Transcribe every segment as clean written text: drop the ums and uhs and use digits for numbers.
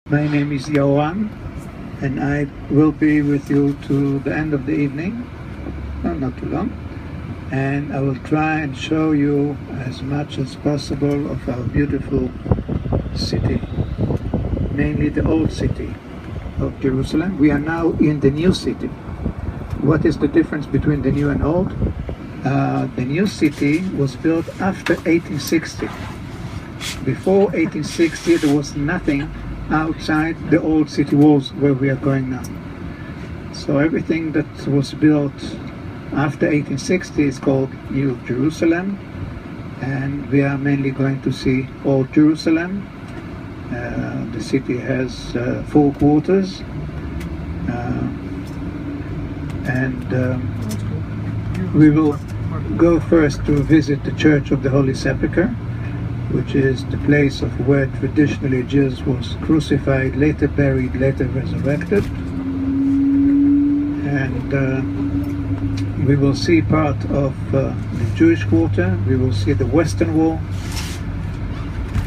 My name is Yohan, and I will be with you to the end of the evening, no, not too long, and I will try and show you as much as possible of our beautiful city, mainly the old city of Jerusalem. We are now in the new city. What is the difference between the new and old? The new city was built after 1860. Before 1860 there was nothing outside the old city walls where we are going now. So everything that was built after 1860 is called New Jerusalem, and we are mainly going to see Old Jerusalem. The city has 4 quarters, and we will go first to visit the Church of the Holy Sepulchre, which is the place of where traditionally Jesus was crucified, later buried, later resurrected. And we will see part of the Jewish quarter, we will see the Western Wall,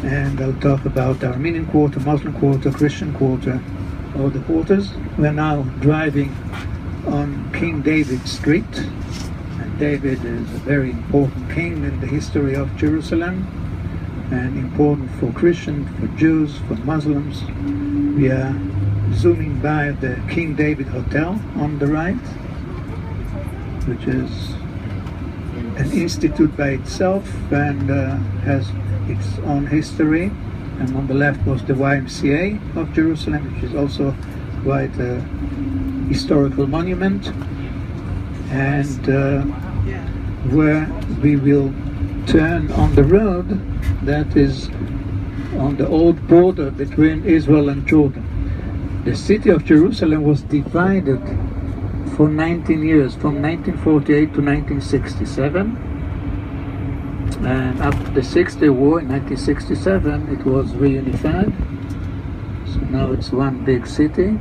and I'll talk about the Armenian quarter, Muslim quarter, Christian quarter, all the quarters. We're now driving on King David Street, and David is a very important king in the history of Jerusalem, and important for Christians, for Jews, for Muslims. We are zooming by the King David Hotel on the right, which is an institute by itself and has its own history. And on the left was the YMCA of Jerusalem, which is also quite a historical monument, and where we will turn on the road that is on the old border between Israel and Jordan. The city of Jerusalem was divided for 19 years, from 1948 to 1967, and after the 6-Day War in 1967 it was reunified, so now it's one big city.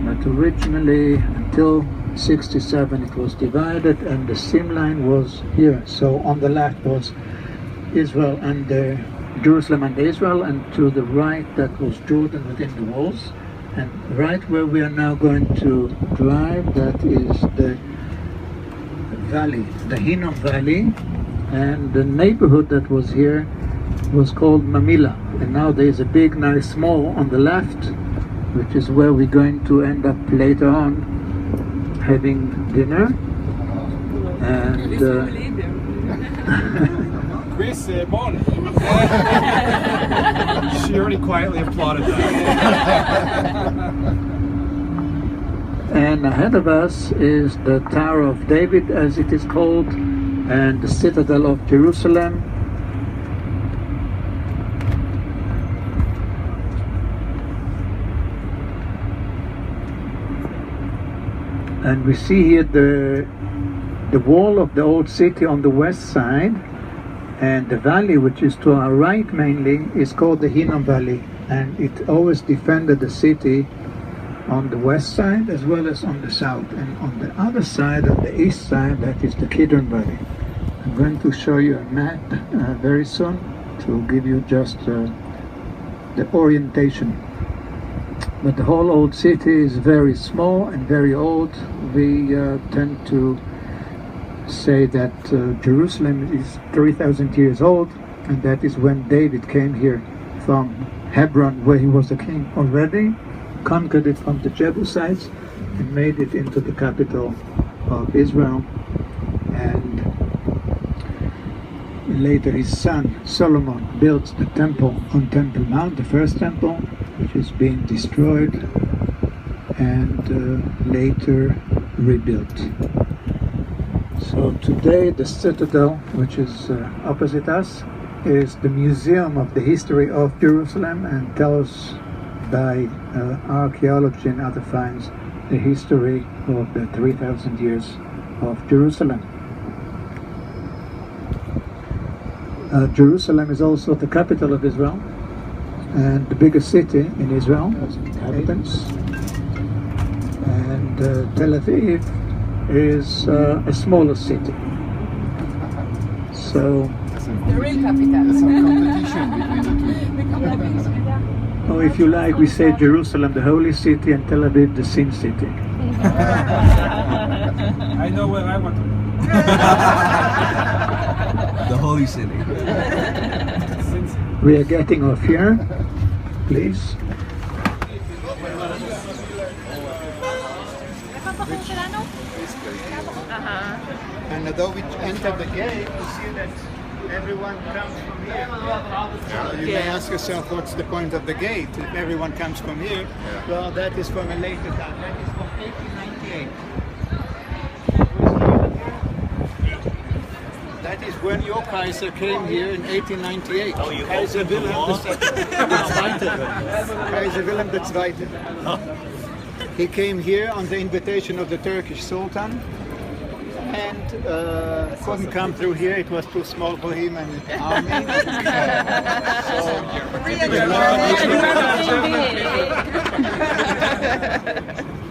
But originally, until 1967, it was divided, and the seam line was here. So on the left was Israel and Jerusalem and Israel, and to the right that was Jordan within the walls. And right where we are now going to drive, that is the valley, the Hinnom Valley, and the neighborhood that was here was called Mamila. And now there is a big nice mall on the left, which is where we're going to end up later on having dinner. And Chris, morning. She already quietly applauded that. And ahead of us is the Tower of David, as it is called, and the Citadel of Jerusalem. And we see here the wall of the old city on the west side, and the valley, which is to our right mainly, is called the Hinnom Valley, and it always defended the city on the west side as well as on the south. And on the other side, on the east side, that is the Kidron Valley. I'm going to show you a map very soon to give you just the orientation. But the whole old city is very small and very old. We tend to say that Jerusalem is 3,000 years old, and that is when David came here from Hebron, where he was a king already, conquered it from the Jebusites and made it into the capital of Israel. And later his son Solomon built the temple on Temple Mount, the first temple, which is being destroyed and later rebuilt. So today the Citadel, which is opposite us, is the museum of the history of Jerusalem, and tells by archaeology and other finds the history of the 3,000 years of Jerusalem. Jerusalem is also the capital of Israel and the biggest city in Israel as inhabitants, and Tel Aviv is a smaller city. So the real capital. There's some competition between the two. Or if you like, we say Jerusalem, the holy city, and Tel Aviv, the sin city. I know where I want to go. The holy city. We are getting off here, please. And although we enter the gate, you see that everyone comes from here. You may ask yourself, what's the point of the gate? If everyone comes from here, well, that is from a later time. That is from 1898. That is when your Kaiser came here in 1898. Kaiser Wilhelm II. Kaiser Wilhelm II. He came here on the invitation of the Turkish Sultan. And couldn't come through here. It was too small for him and his army.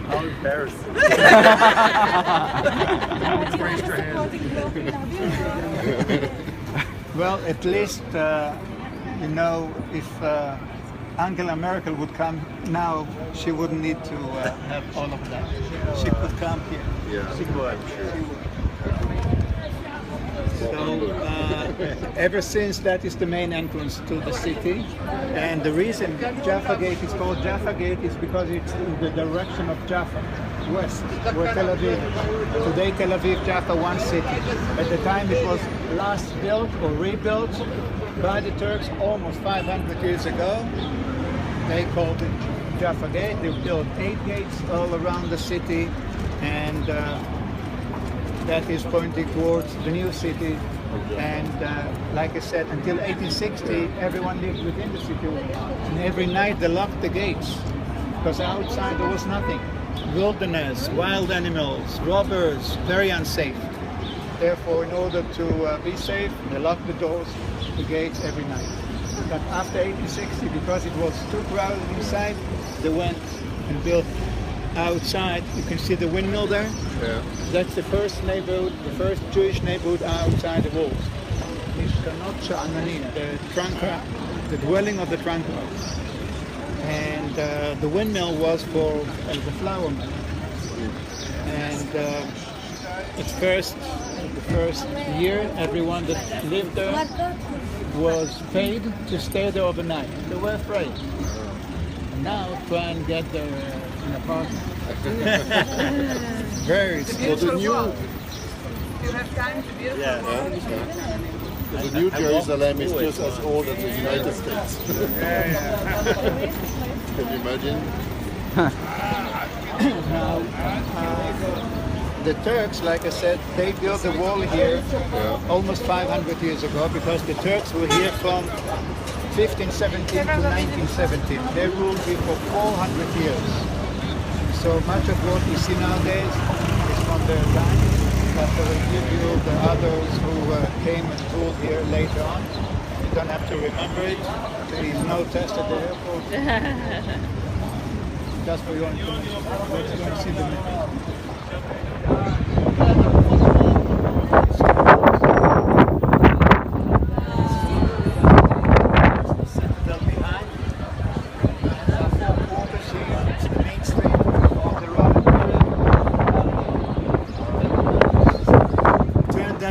How embarrassing. Well, at least you know, if Angela Merkel would come now, she wouldn't need to have all of that. She could come here. Yeah, She could. I'm sure. So ever since, that is the main entrance to the city, and the reason Jaffa Gate is called Jaffa Gate is because it's in the direction of Jaffa, west, where Tel Aviv. Today Tel Aviv, Jaffa, one city. At the time it was last built or rebuilt by the Turks almost 500 years ago. They called it Jaffa Gate. They built 8 gates all around the city, and that is pointing towards the new city. And like I said, until 1860, everyone lived within the city. And every night they locked the gates, because outside there was nothing. Wilderness, wild animals, robbers, very unsafe. Therefore, in order to be safe, they locked the doors, the gates every night. But after 1860, because it was too crowded inside, they went and built outside. You can see the windmill there. Yeah. That's the first neighborhood, the first Jewish neighborhood outside the walls. Mishkanot Sha'ananim, the dwelling of the tranquils. And the windmill was for the flour mill. And the first year, everyone that lived there was paid to stay there overnight. They were afraid. Now try and get there an apartment. Very So the new, You have time to build the new Jerusalem is just as old as the United States. Can you imagine? Now, the Turks, like I said, they built the wall here almost 500 years ago, because the Turks were here from 1517 to 1917. They ruled here for 400 years. So much of what you see nowadays is from their time, but I will give you the others who came and ruled here later on. You don't have to remember it. There is no test at the airport. Just for your information. Let's go and see the map.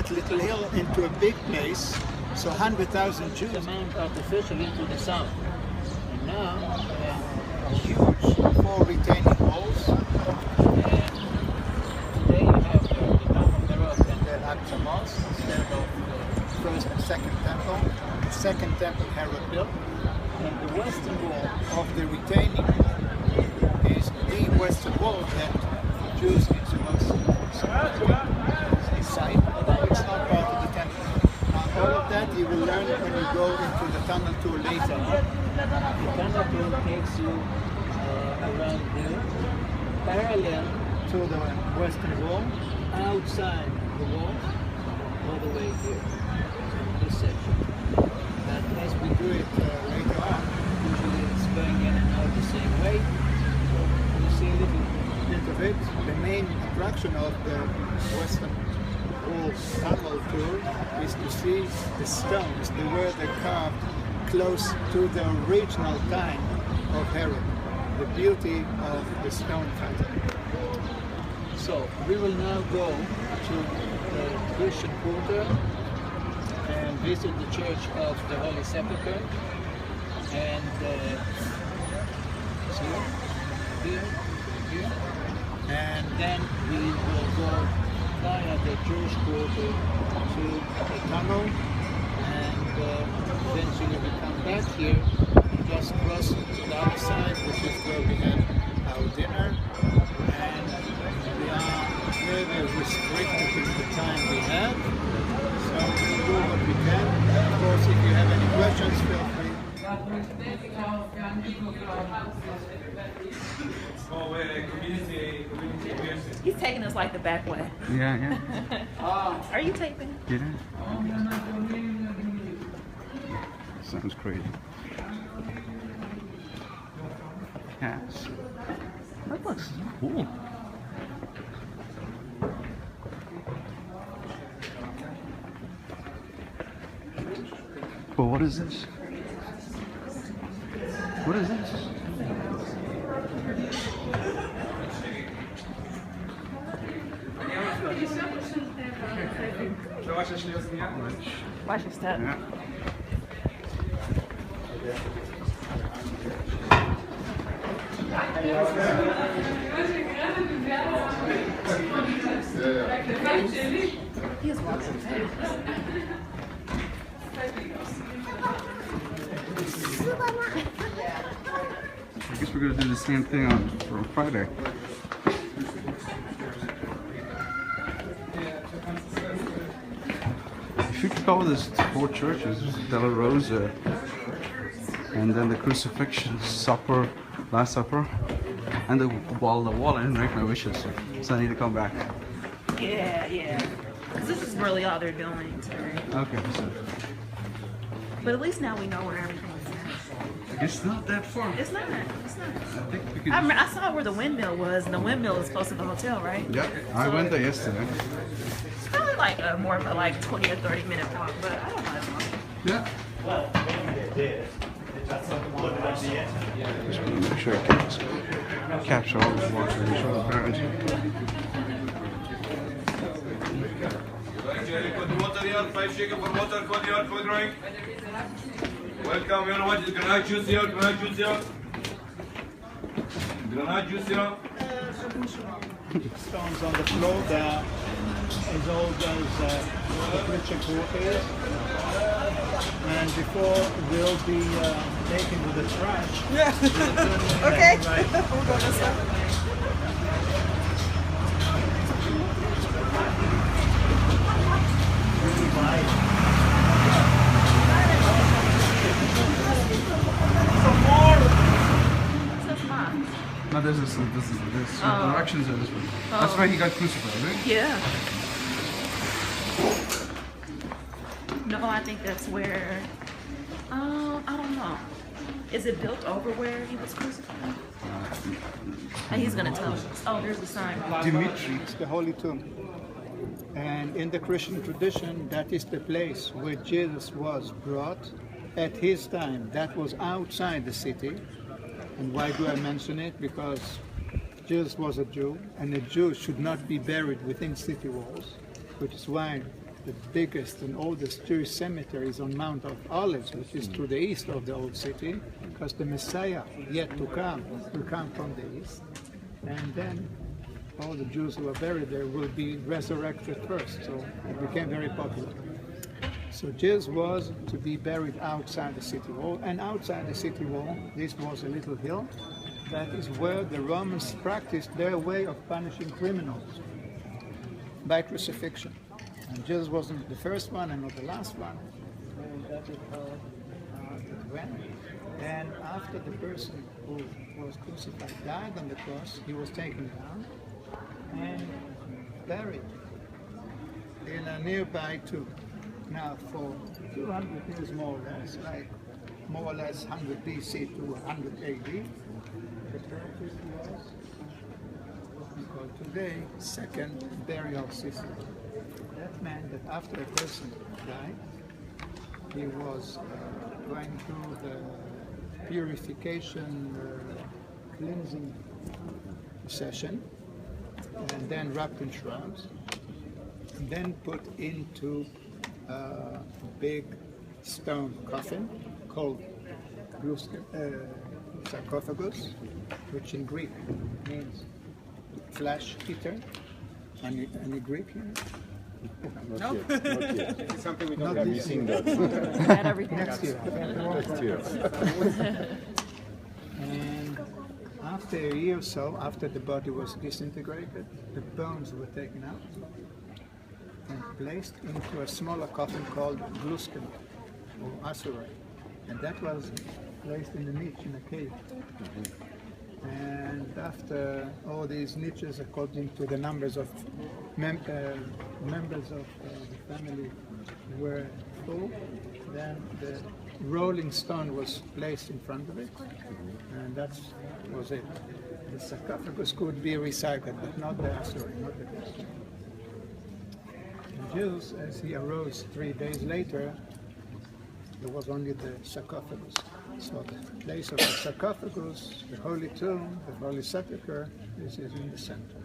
Little hill into a big place, so 100,000 Jews amount artificially to the south. And now huge 4 retaining walls. And today you have the Dome of the Rock and the Al-Aqsa Mosque instead of the first and second temple. The second temple Herod built. And the western wall of the retaining is the western wall that Jews are supposed to site. It's not part of the temple. All of that you will learn when you go into the tunnel tour later. The tunnel tour takes you around here, parallel to the western wall, outside the wall, all the way here, this section. And as we do it later on, usually it's going in and out the same way. You see a little bit of it. The main attraction of the western wall tunnel tour is to see the stones, the way they're carved close to the original time of Herod, the beauty of the stone cutting. So we will now go to the Christian Quarter and visit the Church of the Holy Sepulchre. And here. And then we will go via the Jewish Quarter to the tunnel, and eventually we come back here and just cross to the other side, which is where we have our dinner. And we are very restricted in the time we have, so we'll do what we can. Of course, if you have any questions, feel free. He's taking us like the back way. Yeah. Are you taping? Yeah. Sounds crazy. Yes. That looks cool. But what is this? What is this? Watch your step. Yeah. He is walking fast. I guess we're gonna do the same thing on Friday. If you could go with these 4 churches, Della Rosa, and then the Crucifixion, Supper, Last Supper, and the wall, I didn't make my wishes, so I need to come back. Yeah. Because this is really all they're doing, Terry. Okay, so But at least now we know where everything's at. it's not that far. It's not. I think we could. I saw where the windmill was, and the windmill is close to the hotel, right? Yep, I went there yesterday. It's probably like more of a 20 or 30 minute walk, but I don't mind walking. Yeah. Just want to make sure I can capture all the water and show the parents. Welcome, you know what is granite juice here? Granite juice here? Granite juice here? Stones on the floor, they're as old as the Christian Quarter is. And before they'll be taken to the trash. Yeah. Okay. We'll go this way. No, this is directions are this one. That's why he got crucified, right? Yeah. No, I think that's where. I don't know. Is it built over where he was crucified? And he's gonna tell us. Oh, there's the sign. Dimitri. It's the Holy Tomb. And in the Christian tradition, that is the place where Jesus was brought at his time. That was outside the city. And why do I mention it? Because Jesus was a Jew, and a Jew should not be buried within city walls, which is why the biggest and oldest Jewish cemetery is on Mount of Olives, which is to the east of the old city, because the Messiah yet to come will come from the east. And then all the Jews who are buried there will be resurrected first. So it became very popular. So Jesus was to be buried outside the city wall, and outside the city wall, this was a little hill. That is where the Romans practiced their way of punishing criminals, by crucifixion. And Jesus wasn't the first one and not the last one. And that is how it went. And after the person who was crucified died on the cross, he was taken down and buried in a nearby tomb. Now, for 200 years more or less, like more or less 100 BC to 100 AD, the purpose was what we call today second burial system. That meant that after a person died, he was going through the purification, cleansing session, and then wrapped in shrouds, and then put into a big stone coffin called sarcophagus, which in Greek means flesh eater. Any Greek here? Not yet. Not yet. Something we Not don't have this seen year. that. Not everything. Next year. Next year. And after a year or so, after the body was disintegrated, the bones were taken out and placed into a smaller coffin called gluskin or asura. And that was placed in a niche in a cave. And after all these niches, according to the numbers of members of the family were full, then the rolling stone was placed in front of it, and that was it. The sarcophagus could be recycled, but not the asura, not the best. The Jews, as he arose 3 days later, there was only the sarcophagus. So the place of the sarcophagus, the holy tomb, the holy sepulchre, this is in the center.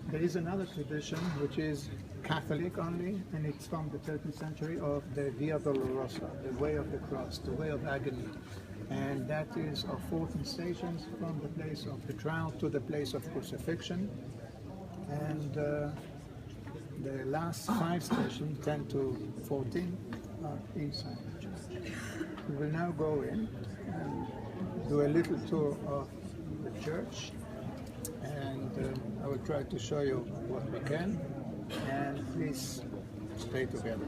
There is another tradition which is Catholic only, and it's from the 13th century, of the Via Dolorosa, the way of the cross, the way of agony. And that is of 14 stations from the place of the trial to the place of crucifixion. And the last 5 stations, 10 to 14, are inside the church. We will now go in and do a little tour of the church, and I will try to show you what we can, and please stay together.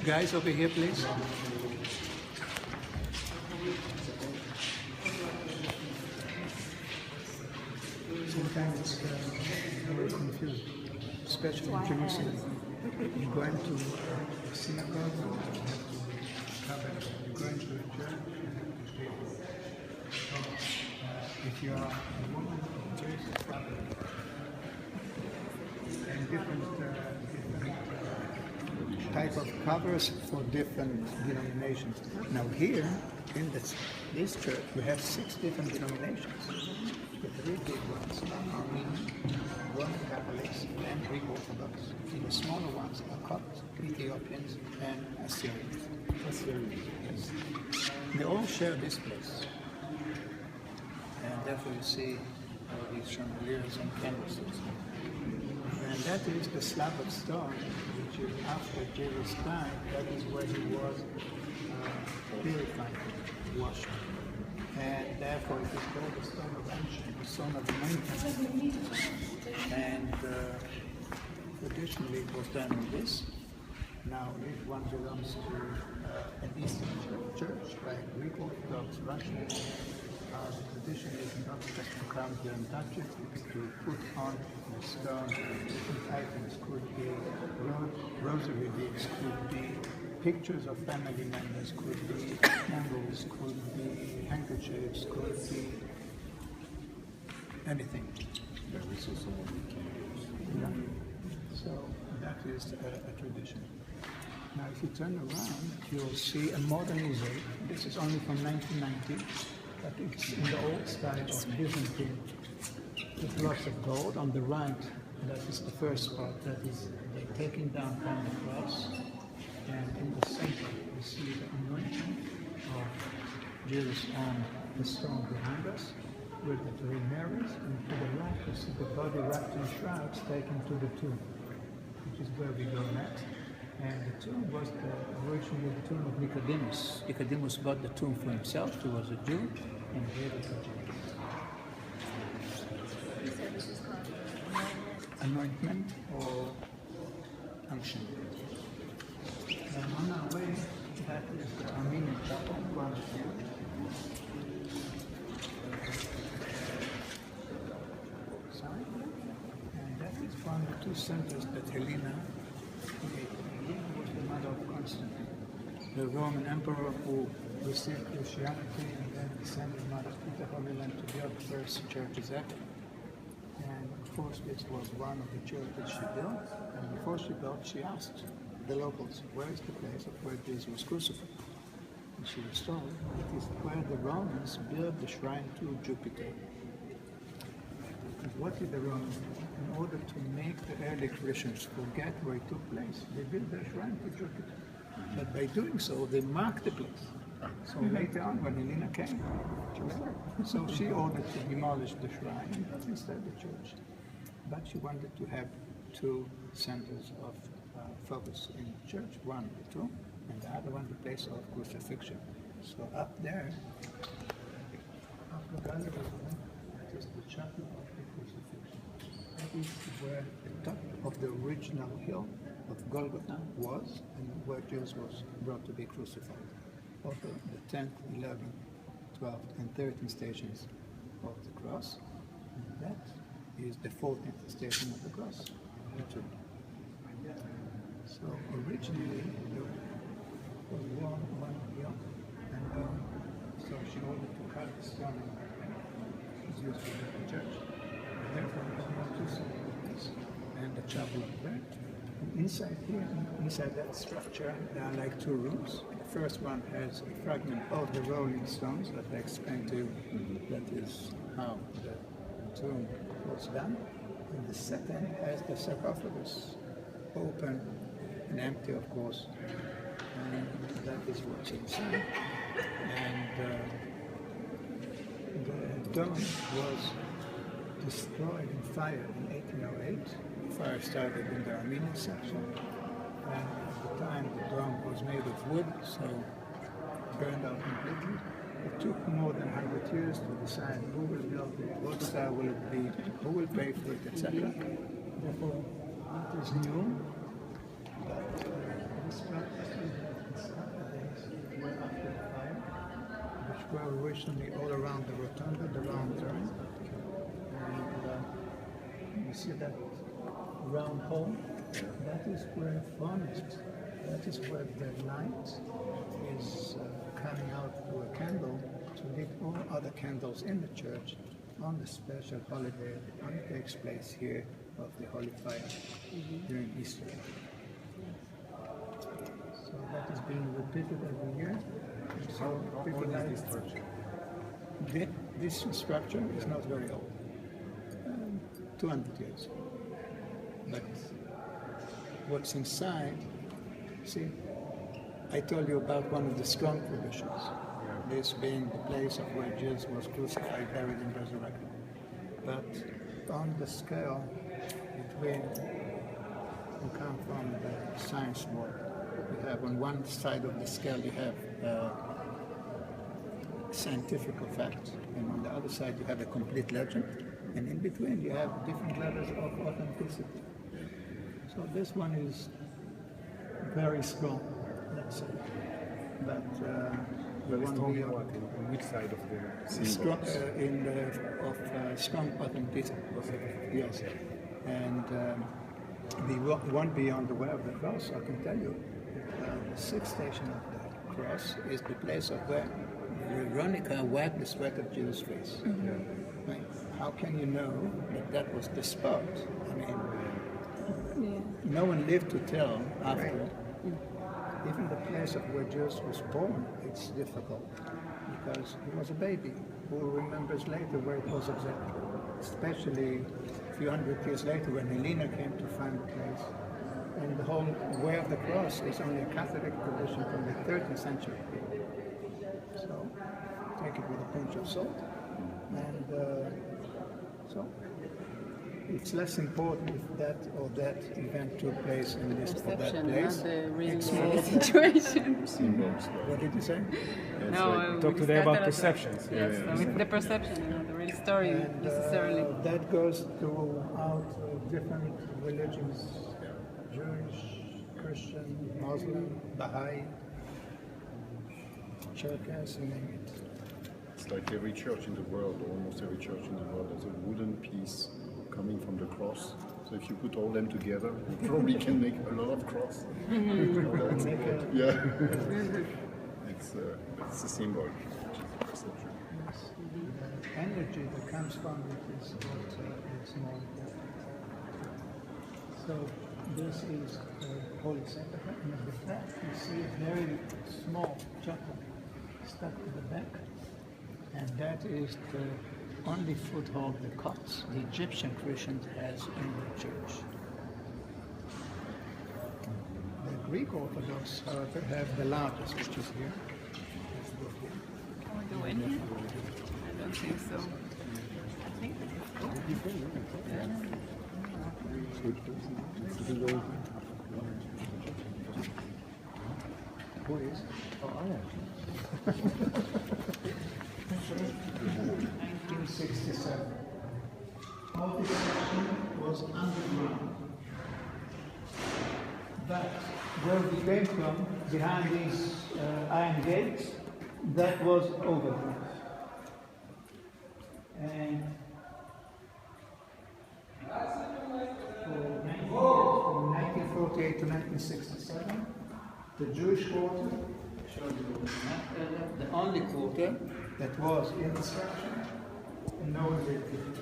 Guys, over here, please. Sometimes it's very confusing, especially in Jerusalem. You're going to a synagogue, you're going to a church. If you are a woman, there is a problem. And different type of covers for different denominations. Now here, in this church, we have 6 different denominations. The 3 big ones are Armenian, Roman Catholics, and Greek Orthodox. The smaller ones are Copts, Ethiopians, and Assyrians. Yes. They all share this place. And therefore you see all these chandeliers and candlesticks. And that is the slab of stone, which is after Jesus died, that is where he was purified, washed. And therefore it is called the stone of unction, the stone of anointing. And traditionally it was done with this. Now if one belongs to an Eastern church, like Greek Orthodox, Russian, traditionally you're not supposed to come here and touch it, to put on the stone different items. Could be rosary beads, could be pictures of family members, could be candles, could be handkerchiefs, could be anything. Yeah. So that is a tradition. Now if you turn around, you'll see a modern mosaic. This is only from 1990. But it's in the old style of Byzantine, with lots of gold. On the right, that is the first part, that is the taking down from the cross. And in the center, you see the anointing of Jesus on the stone behind us, with the 3 Marys. And to the right, you see the body wrapped in shrouds taken to the tomb, which is where we go next. And the tomb was originally the tomb of Nicodemus. Nicodemus bought the tomb for himself. He was a Jew, and gave it to Jesus. Anointment or unction. And on our way, that is the Armenian chapel. two centers that Helena made. Helena was the mother of Constantine, the Roman emperor who received Christianity and then descended Mother Peter Homeland to build the first churches ever. And of course, this was one of the churches she built. And before she built, she asked the locals, where is the place of where Jesus was crucified? And she was told, it is where the Romans built the shrine to Jupiter. And what did the Romans do? In order to make the early Christians forget where it took place, they built their shrine to Jupiter. But by doing so, they marked the place. So later on, when Helena came, so she ordered to demolish the shrine and built instead the church. But she wanted to have two centers of focus in the church, one the tomb, and the other one the place of crucifixion. So up there, up the gallery, that is the chapel of the crucifixion. That is where the top of the original hill of Golgotha was, and where Jesus was brought to be crucified. Also the 10th, 11th, 12th, and 13th stations of the cross. And that is the 14th station of the cross. So originally there was one hill, and so she ordered to cut the stone and was used for the church. Therefore, there are two centers and the chapel of prayer. Inside here, inside that structure, there are like two rooms. The first one has a fragment of the Rolling Stones that I explained to you. That is how the tomb was done. And the second has the sarcophagus, open and empty, of course. And that is what's inside. And the dome was destroyed in fire in 1808. The fire started in the Armenian section, and at the time the dome was made of wood, so it burned out completely. It took more than 100 years to decide who will build it, what style will it be, who will pay for it, etc. Therefore, it is new, but this practice were after the fire, which were originally all around the rotunda, the round turn. And you see that round hole? That is where furnace, that is where the light is coming out through a candle to lit all other candles in the church on the special holiday that only takes place here of the Holy Fire during Easter. So that is being repeated every year. So people like this structure. This structure is not very old, 200 years. But what's inside, see, I told you about one of the strong traditions, this being the place of where Jesus was crucified, buried, and resurrected. But on the scale between, you come from the science world, you have on one side of the scale you have scientific facts, and on the other side you have a complete legend, and in between you have different levels of authenticity. So this one is very strong, let's say. But Very strong in what? On which side of the strong, strong authenticity. Yes. And the one beyond the way of the cross, I can tell you, the sixth station of the cross is the place of where Veronica wiped the sweat of Jesus' face. Mm-hmm. Right? How can you know that that was the spot? I mean, no one lived to tell after. Right. Even the place of where Jesus was born, it's difficult because he was a baby. Who remembers later where it was exactly? Especially a few hundred years later when Helena came to find the place. And the whole way of the cross is only a Catholic tradition from the 13th century. So take it with a pinch of salt. And so it's less important if that or that event took place in this or that place. Not the real situation. What did you say? No, talk today about perceptions. Yes, with the perception, not the real story And necessarily. that goes throughout different religions, Jewish, Christian, Muslim, Baha'i, Cherkess, you name it. It's like every church in the world, or almost every church in the world, has a wooden piece coming from the cross So if you put all them together, you probably can make a lot of cross. Yeah, it's a symbol. So true. The energy that comes from it is what is more important. So this is the Holy Sepulchre, and at the back you see a very small chapel stuck to the back, and that is the only foothold the Copts, the Egyptian Christians, has in the church. The Greek Orthodox, however, have the largest, which is here. Can we go in here? I don't think so. I think What is it? Oh, I am. 1967. All this section was underground. But where we came from, behind these iron gates, that was overground. And from 1948 to 1967, the Jewish quarter, the only quarter that was in the structure, and no one lived in it.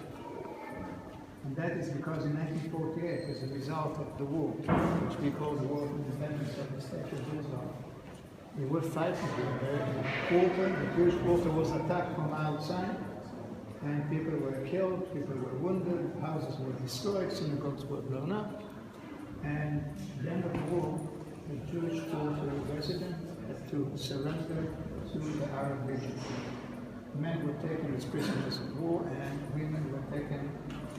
And that is because in 1948, as a result of the war, which we call the War of Independence of the State of Israel, they were fighting in the quarter. The Jewish quarter was attacked from outside, and people were killed, people were wounded, houses were destroyed, synagogues were blown up. And at the end of the war, the Jewish quarter resident had to surrender to the Arab region. Men were taken as prisoners of war, and women were taken,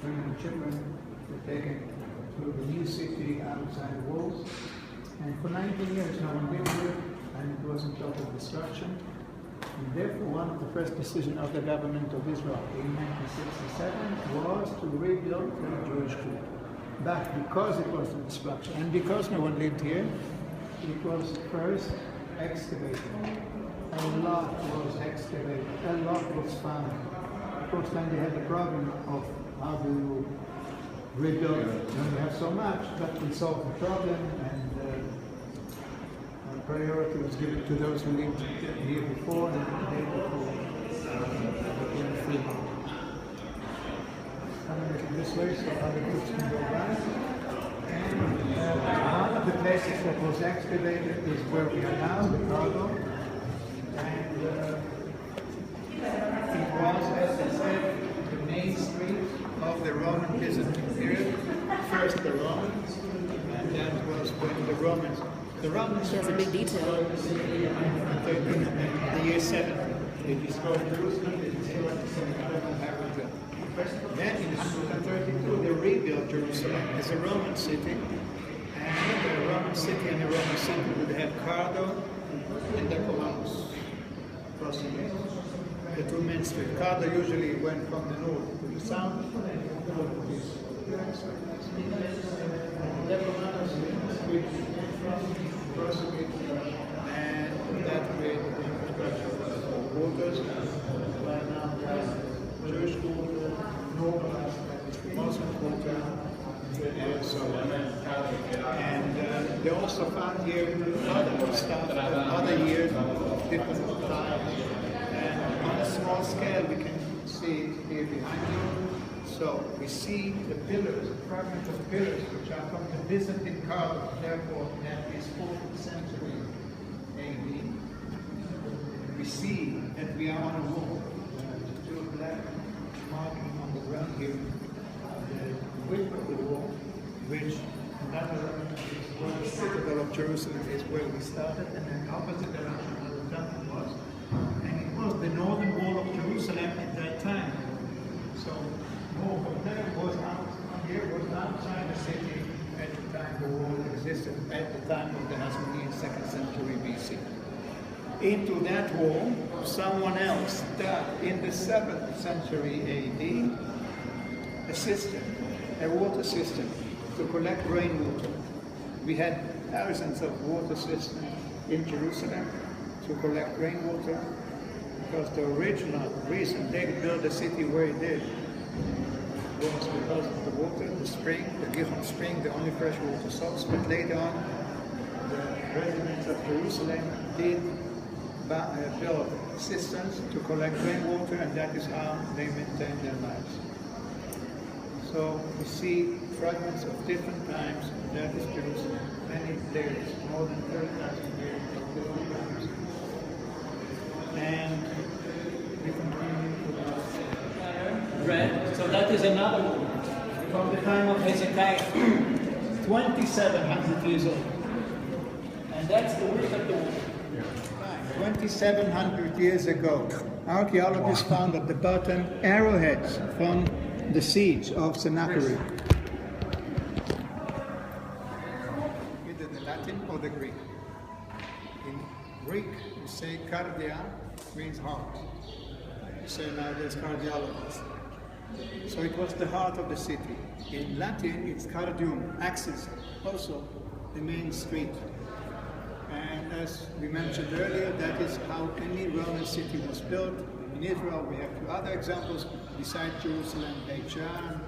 women and children were taken to the new city outside the walls. And for 19 years, no one lived here, and it was in total destruction. And therefore, one of the first decisions of the government of Israel in 1967 was to rebuild the Jewish quarter. But because it was in destruction, and because no one lived here, it was first excavated. A lot was excavated, a lot was found. Of course, then they had the problem of how do you rebuild when you have so much, but we solved the problem, and priority was given to those who lived here before and the day before in Fremont. Coming a little this way so other groups can go by. And one of the places that was excavated is where we are now, the Cargo. And it was, as I said, the main street of the Roman Byzantine period. First the Romans, and that was when the Romans. The Romans That's a big detail. in the year 70. They destroyed Jerusalem, they destroyed the synagogue of Herod. Then in 132 they rebuilt Jerusalem as a Roman city. And the Roman city would have Cardo and the Columbus crossing it. The two main streets. Cardo usually went from the north to the south. The Columbus street crossing it, and that created the infrastructure for waters. Right now we have Jewish quarter, Northern Muslim quarter, and so on. And they also found here other stuff, other years of different times. And on a small scale, we can see here behind you. So we see the pillars, fragments of pillars, which are from the Byzantine Cardo, therefore that is 4th century AD. We see that we are on a wall. Two black marking on the ground here, the width of the wall, which another is where the citadel of Jerusalem is where we started, and then opposite direction where the temple was. And it was the northern wall of Jerusalem at that time. So more of there was out here was outside the city at the time the wall existed, at the time of the Hasmonean 2nd century BC. Into that wall, someone else dug in the 7th century AD a cistern, a water cistern to collect rainwater. We had thousands of water cisterns in Jerusalem to collect rainwater because the original reason they built the city where it did was because of the water, the spring, the Gihon spring, the only fresh water source. But later on, the residents of Jerusalem did build cisterns to collect rainwater, and that is how they maintained their lives. So we see fragments of different times. That is Jerusalem. Many layers, more than 30,000 years of different times. And we continue with red. So that is another one from the time of Hezekiah, 2,700 years old. And that's the width of the wall. 2,700 years ago, archaeologists found at the bottom arrowheads from the siege of Sennacherib. Either the Latin or the Greek. In Greek, you say cardia means heart. You say nowadays cardiologist. So it was the heart of the city. In Latin, it's cardium, axis, also the main street. And as we mentioned earlier, that is how any Roman city was built. In Israel, we have two other examples besides Jerusalem: Beit Shan,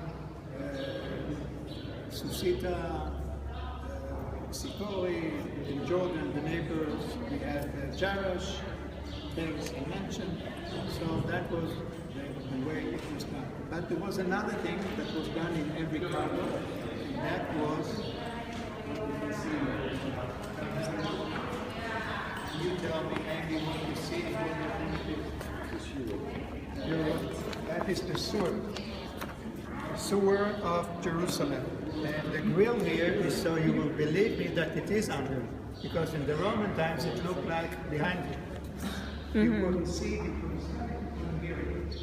Susita, Sipori. In Jordan, the neighbors, we have Jerash, things I mentioned. So that was the way it was done. But there was another thing that was done in every cargo, and that was, you tell me maybe what you see and what you think. That is the sewer of Jerusalem. And the grill here is so you will believe me that it is under, because in the Roman times it looked like behind you. You couldn't see, you couldn't hear it.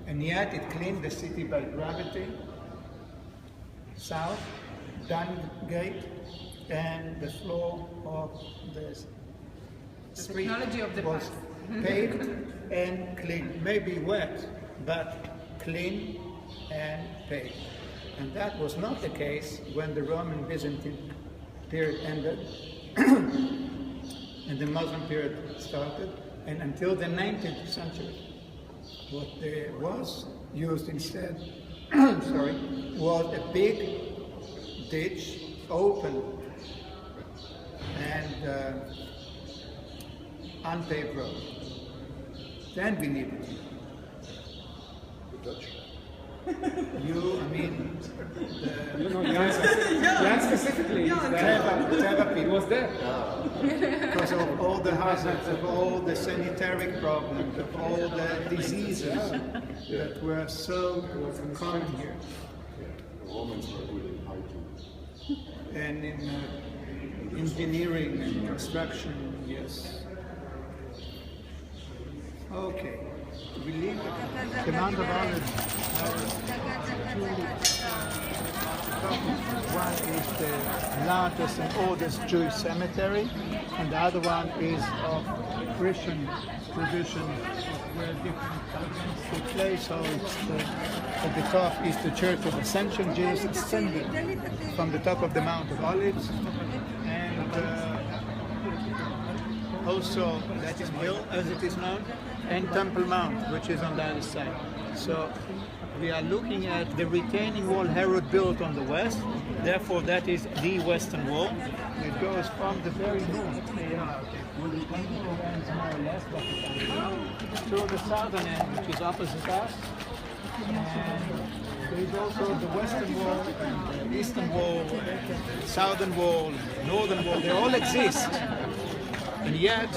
And yet it cleaned the city by gravity. South, Dung Gate, and the floor of the street technology of the was past. paved and clean. Maybe wet, but clean and paved. And that was not the case when the Roman Byzantine period ended and the Muslim period started, and until the 19th century. What there was used instead was a big ditch, open and unpaved road. Then we needed The Dutch. you, I mean, You know, Jan specifically is there. Teva It people, was there. because of all the hazards, of all the sanitary problems, of all the diseases that were so common here. The Romans were good in hygiene. And in engineering and construction, yes. Okay, we leave the Mount of Olives. One is the largest and oldest Jewish cemetery, and the other one is of Christian tradition, where different events take place. So it's at the top is the Church of Ascension, Jesus ascended from the top of the Mount of Olives, and also that is Hill, as it is known, and Temple Mount, which is on the other side. So we are looking at the retaining wall Herod built on the west. Therefore, that is the western wall. It goes from the very north, where the temple ends more or less, to the southern end, which is opposite us. And there is also the western wall, and the eastern wall, southern wall, northern wall. They all exist, and yet.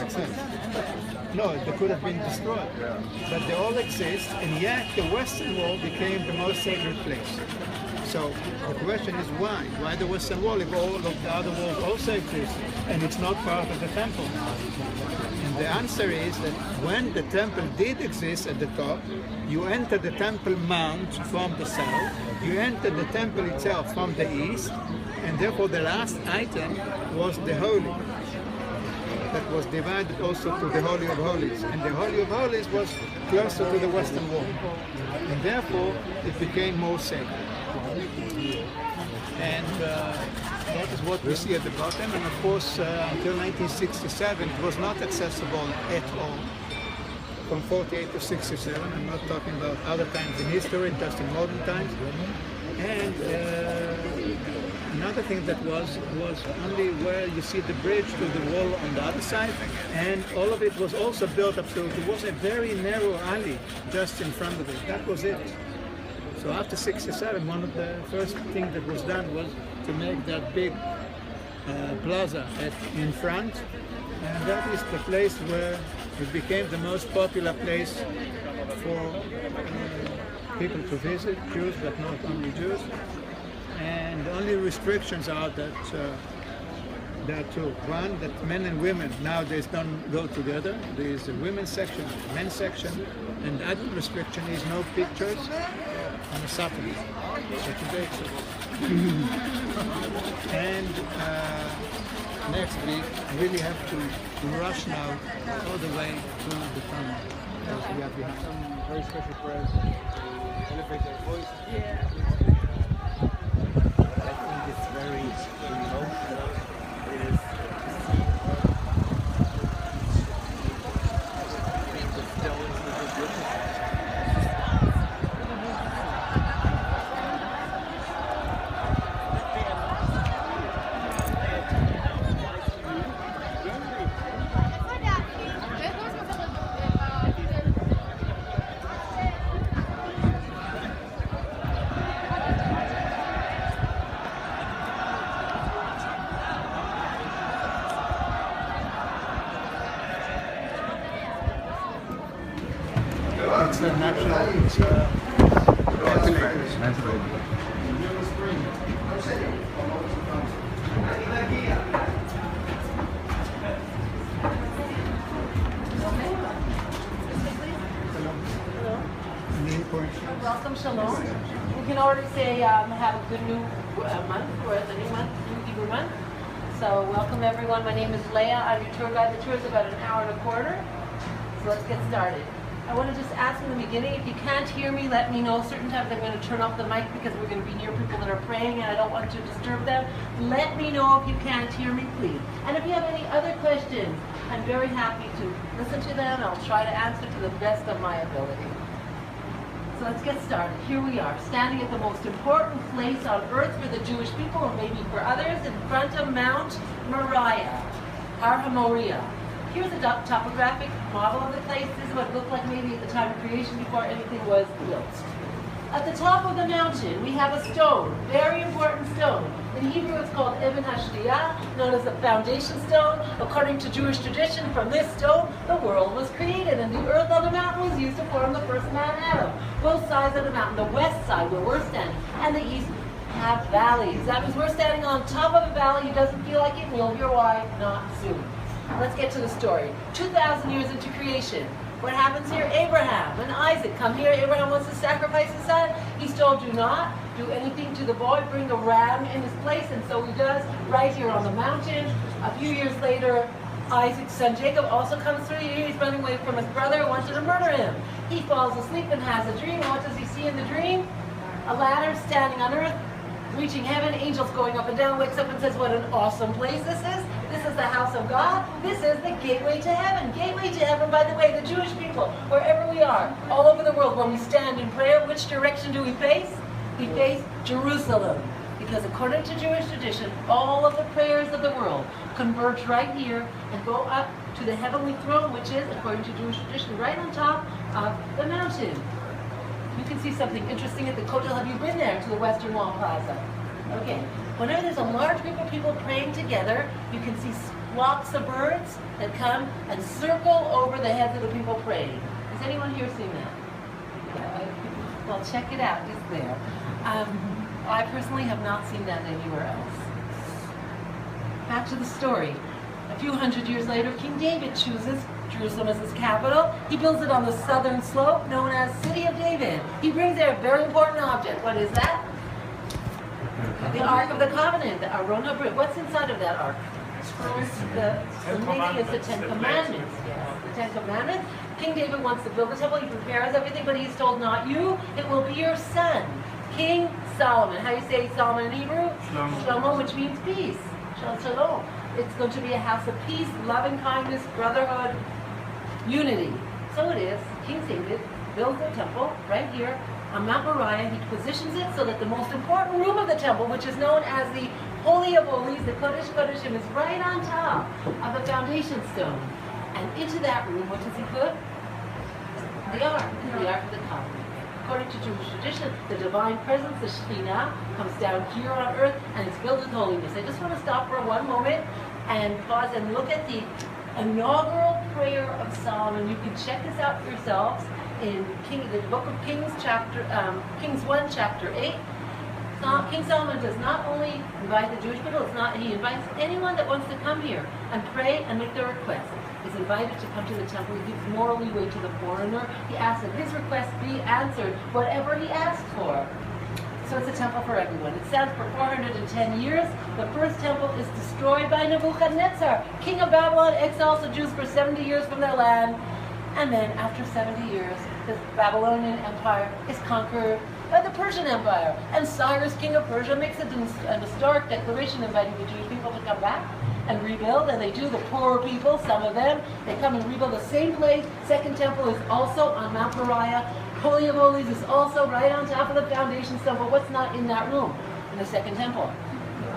No, they could have been destroyed. But they all exist, and yet the Western Wall became the most sacred place. So the question is why? Why the Western Wall if all of the other walls also exist and it's not part of the temple? And the answer is that when the temple did exist at the top, you enter the Temple Mount from the south, you enter the temple itself from the east, and therefore the last item was the Holy. That was divided also to the Holy of Holies. And the Holy of Holies was closer to the Western Wall. And therefore, it became more sacred. And that is what we see at the bottom. And of course, until 1967, it was not accessible at all. from 48 to 67. I'm not talking about other times in history, just in modern times. And another thing that was only where you see the bridge to the wall on the other side, and all of it was also built up to, it was a very narrow alley just in front of it. That was it. So after 67, one of the first things that was done was to make that big plaza in front, and that is the place where it became the most popular place for people to visit, Jews, but not only Jews. And the only restrictions are that there are two. One, that men and women nowadays don't go together. There is a women's section, a men's section, and the other restriction is no pictures on a Saturday. And next week, we really have to rush now all the way to the tunnel. Because we have behind. Some very special prayers. Elevate their voice. Yeah. I think it's very emotional. It is. It's a natural, it's Welcome, Shalom. We can already say have a good new month, or the new month, new Hebrew month. So welcome everyone. My name is Leah. I'm your tour guide. The tour is about an hour and a quarter. So let's get started. I want to just ask in the beginning, if you can't hear me, let me know. Certain times I'm going to turn off the mic because we're going to be near people that are praying and I don't want to disturb them. Let me know if you can't hear me, please. And if you have any other questions, I'm very happy to listen to them. I'll try to answer to the best of my ability. So let's get started. Here we are, standing at the most important place on earth for the Jewish people, or maybe for others, in front of Mount Moriah, Har HaMoriah. Here's a topographic model of the place. This is what it looked like maybe at the time of creation before anything was built. At the top of the mountain, we have a stone, very important stone. In Hebrew, it's called Eben HaShtiyah, known as the foundation stone. According to Jewish tradition, from this stone, the world was created, and the earth on the mountain was used to form the first man, Adam. Both sides of the mountain, the west side where we're standing, and the east, have valleys. That means we're standing on top of a valley. It doesn't feel like it. We'll hear why not soon. Let's get to the story. 2,000 years into creation. What happens here? Abraham and Isaac come here. Abraham wants to sacrifice his son. He's told, do not do anything to the boy. Bring a ram in his place. And so he does, right here on the mountain. A few years later, Isaac's son Jacob also comes through here. He's running away from his brother who wanted to murder him. He falls asleep and has a dream. What does he see in the dream? A ladder standing on earth, reaching heaven, angels going up and down, wakes up and says, what an awesome place this is. This is the house of God. This is the gateway to heaven. Gateway to heaven, by the way, the Jewish people, wherever we are, all over the world, when we stand in prayer, which direction do we face? We face Jerusalem. Because according to Jewish tradition, all of the prayers of the world converge right here and go up to the heavenly throne, which is, according to Jewish tradition, right on top of the mountain. You can see something interesting at the Kotel. Have you been there to the Western Wall Plaza? Okay. Whenever there's a large group of people praying together, you can see flocks of birds that come and circle over the heads of the people praying. Has anyone here seen that? Well, check it out. It's there. I personally have not seen that anywhere else. Back to the story. A few hundred years later, King David chooses Jerusalem as his capital. He builds it on the southern slope, known as City of David. He brings there a very important object. What is that? The Ark of the Covenant, the Aron HaBrit. What's inside of that Ark? Maybe it's the Ten Commandments. Yes, the Ten Commandments. King David wants to build the temple. He prepares everything, but he's told, not you. It will be your son, King Solomon. How do you say Solomon in Hebrew? Shlomo, which means peace. Shalom. It's going to be a house of peace, loving kindness, brotherhood, unity. So it is, King David builds the temple right here on Mount Moriah. He positions it so that the most important room of the temple, which is known as the Holy of Holies, the Kodesh Kodeshim, is right on top of the foundation stone. And into that room, what does he put? The Ark of the Covenant. According to Jewish tradition, the divine presence, the Shekhinah, comes down here on earth and it's filled with holiness. I just want to stop for one moment and pause and look at the inaugural prayer of Solomon. You can check this out for yourselves in the book of Kings, Kings 1, chapter 8. King Solomon does not only invite the Jewish people, he invites anyone that wants to come here and pray and make their requests. Is invited to come to the temple. He gives more leeway to the foreigner. He asks that his request be answered, whatever he asks for. So it's a temple for everyone. It stands for 410 years. The first temple is destroyed by Nebuchadnezzar, king of Babylon, exiles the Jews for 70 years from their land. And then after 70 years, the Babylonian Empire is conquered by the Persian Empire. And Cyrus, king of Persia, makes an historic declaration inviting the Jewish people to come back and rebuild, and they do. The poorer people, some of them, they come and rebuild the same place. Second temple is also on Mount Moriah. Holy of Holies is also right on top of the foundation stone. But what's not in that room, in the second temple?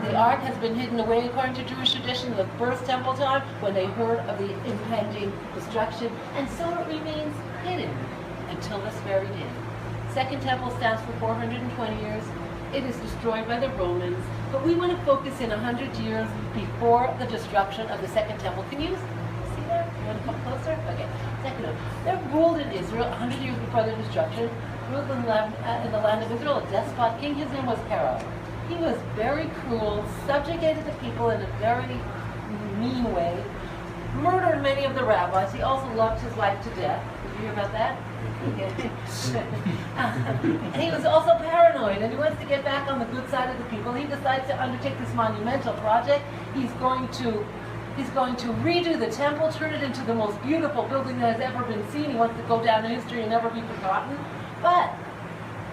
The Ark has been hidden away according to Jewish tradition in the first temple time when they heard of the impending destruction, and so it remains hidden until this very day. Second temple stands for 420 years. It is destroyed by the Romans, but we want to focus in 100 years before the destruction of the second temple. Can you see that? You want to come closer? Okay. Second, they ruled in Israel 100 years before the destruction. Ruled in the land of Israel, a despot king. His name was Pharaoh. He was very cruel, subjugated the people in a very mean way, murdered many of the rabbis. He also loved his wife to death. Did you hear about that? And he was also paranoid, and he wants to get back on the good side of the people. He decides to undertake this monumental project. He's going to redo the temple, turn it into the most beautiful building that has ever been seen. He wants to go down in history and never be forgotten. But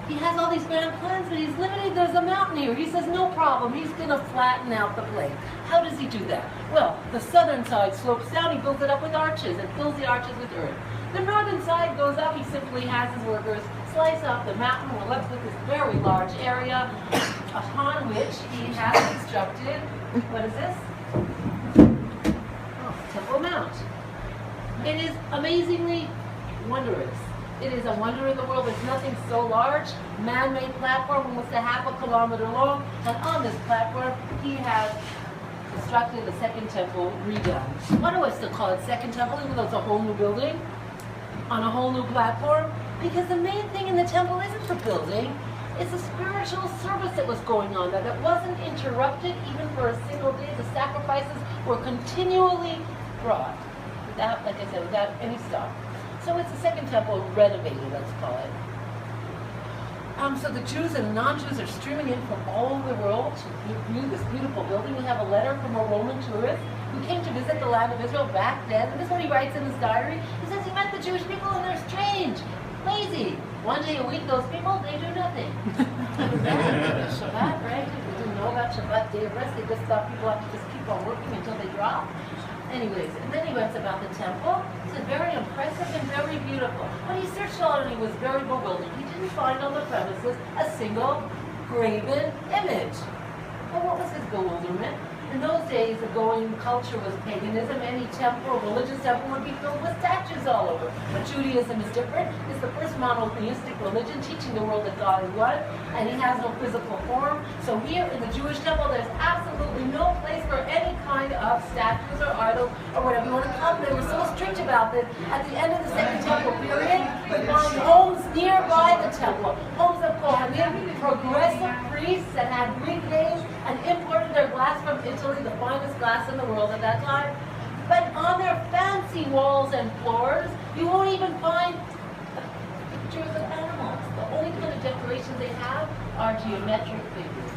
he has all these grand plans, but he's limited. There's a mountain here. He says, no problem. He's going to flatten out the place. How does he do that? Well, the southern side slopes down. He builds it up with arches and fills the arches with earth. The northern side goes up. He simply has his workers slice off the mountain. We're left with this very large area upon which he has constructed, what is this? Oh, Temple Mount. It is amazingly wondrous. It is a wonder in the world. There's nothing so large. Man-made platform, almost a half a kilometer long. And on this platform, he has constructed the second temple redone. Why do I still call it second temple, even though it's a whole new building on a whole new platform? Because the main thing in the temple isn't the building. It's a spiritual service that was going on there that wasn't interrupted even for a single day. The sacrifices were continually brought without, like I said, without any stop. So it's the second temple renovated, let's call it. So the Jews and the non-Jews are streaming in from all over the world to view this beautiful building. We have a letter from a Roman tourist who came to visit the land of Israel back then. And this is what he writes in his diary. He says he met the Jewish people and they're strange, lazy. One day a week, those people, they do nothing. Shabbat, right? They didn't know about Shabbat, day of rest. They just thought people have to just keep on working until they drop. Anyways, and then he writes about the temple. He said, very impressive and very beautiful. When he searched on it, he was very bewildered. He didn't find on the premises a single graven image. Well, what was his bewilderment? In those days, the going culture was paganism. Any temple, religious temple, would be filled with statues all over. But Judaism is different. It's the first monotheistic religion teaching the world that God is one, and he has no physical form. So here in the Jewish temple, there's absolutely no place for any kind of statues or idols or whatever you want to call them. They were so strict about this. At the end of the second temple period, we find homes nearby the temple, homes of Kohanim, progressive priests that had Greek names and imported their glass from Italy, the finest glass in the world at that time. But on their fancy walls and floors, you won't even find pictures of animals. The only kind of decorations they have are geometric figures.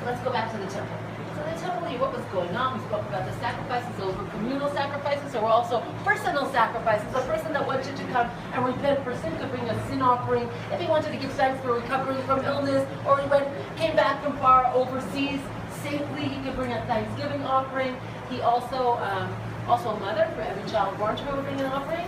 So let's go back to the temple. So the temple here, what was going on? We spoke about the sacrifices. Those were communal sacrifices. There were also personal sacrifices. A person that wanted to come and repent for sin could bring a sin offering. If he wanted to give thanks for recovering from illness, or he came back from far overseas safely, he could bring a Thanksgiving offering. He also a mother, for every child born to her would bring an offering.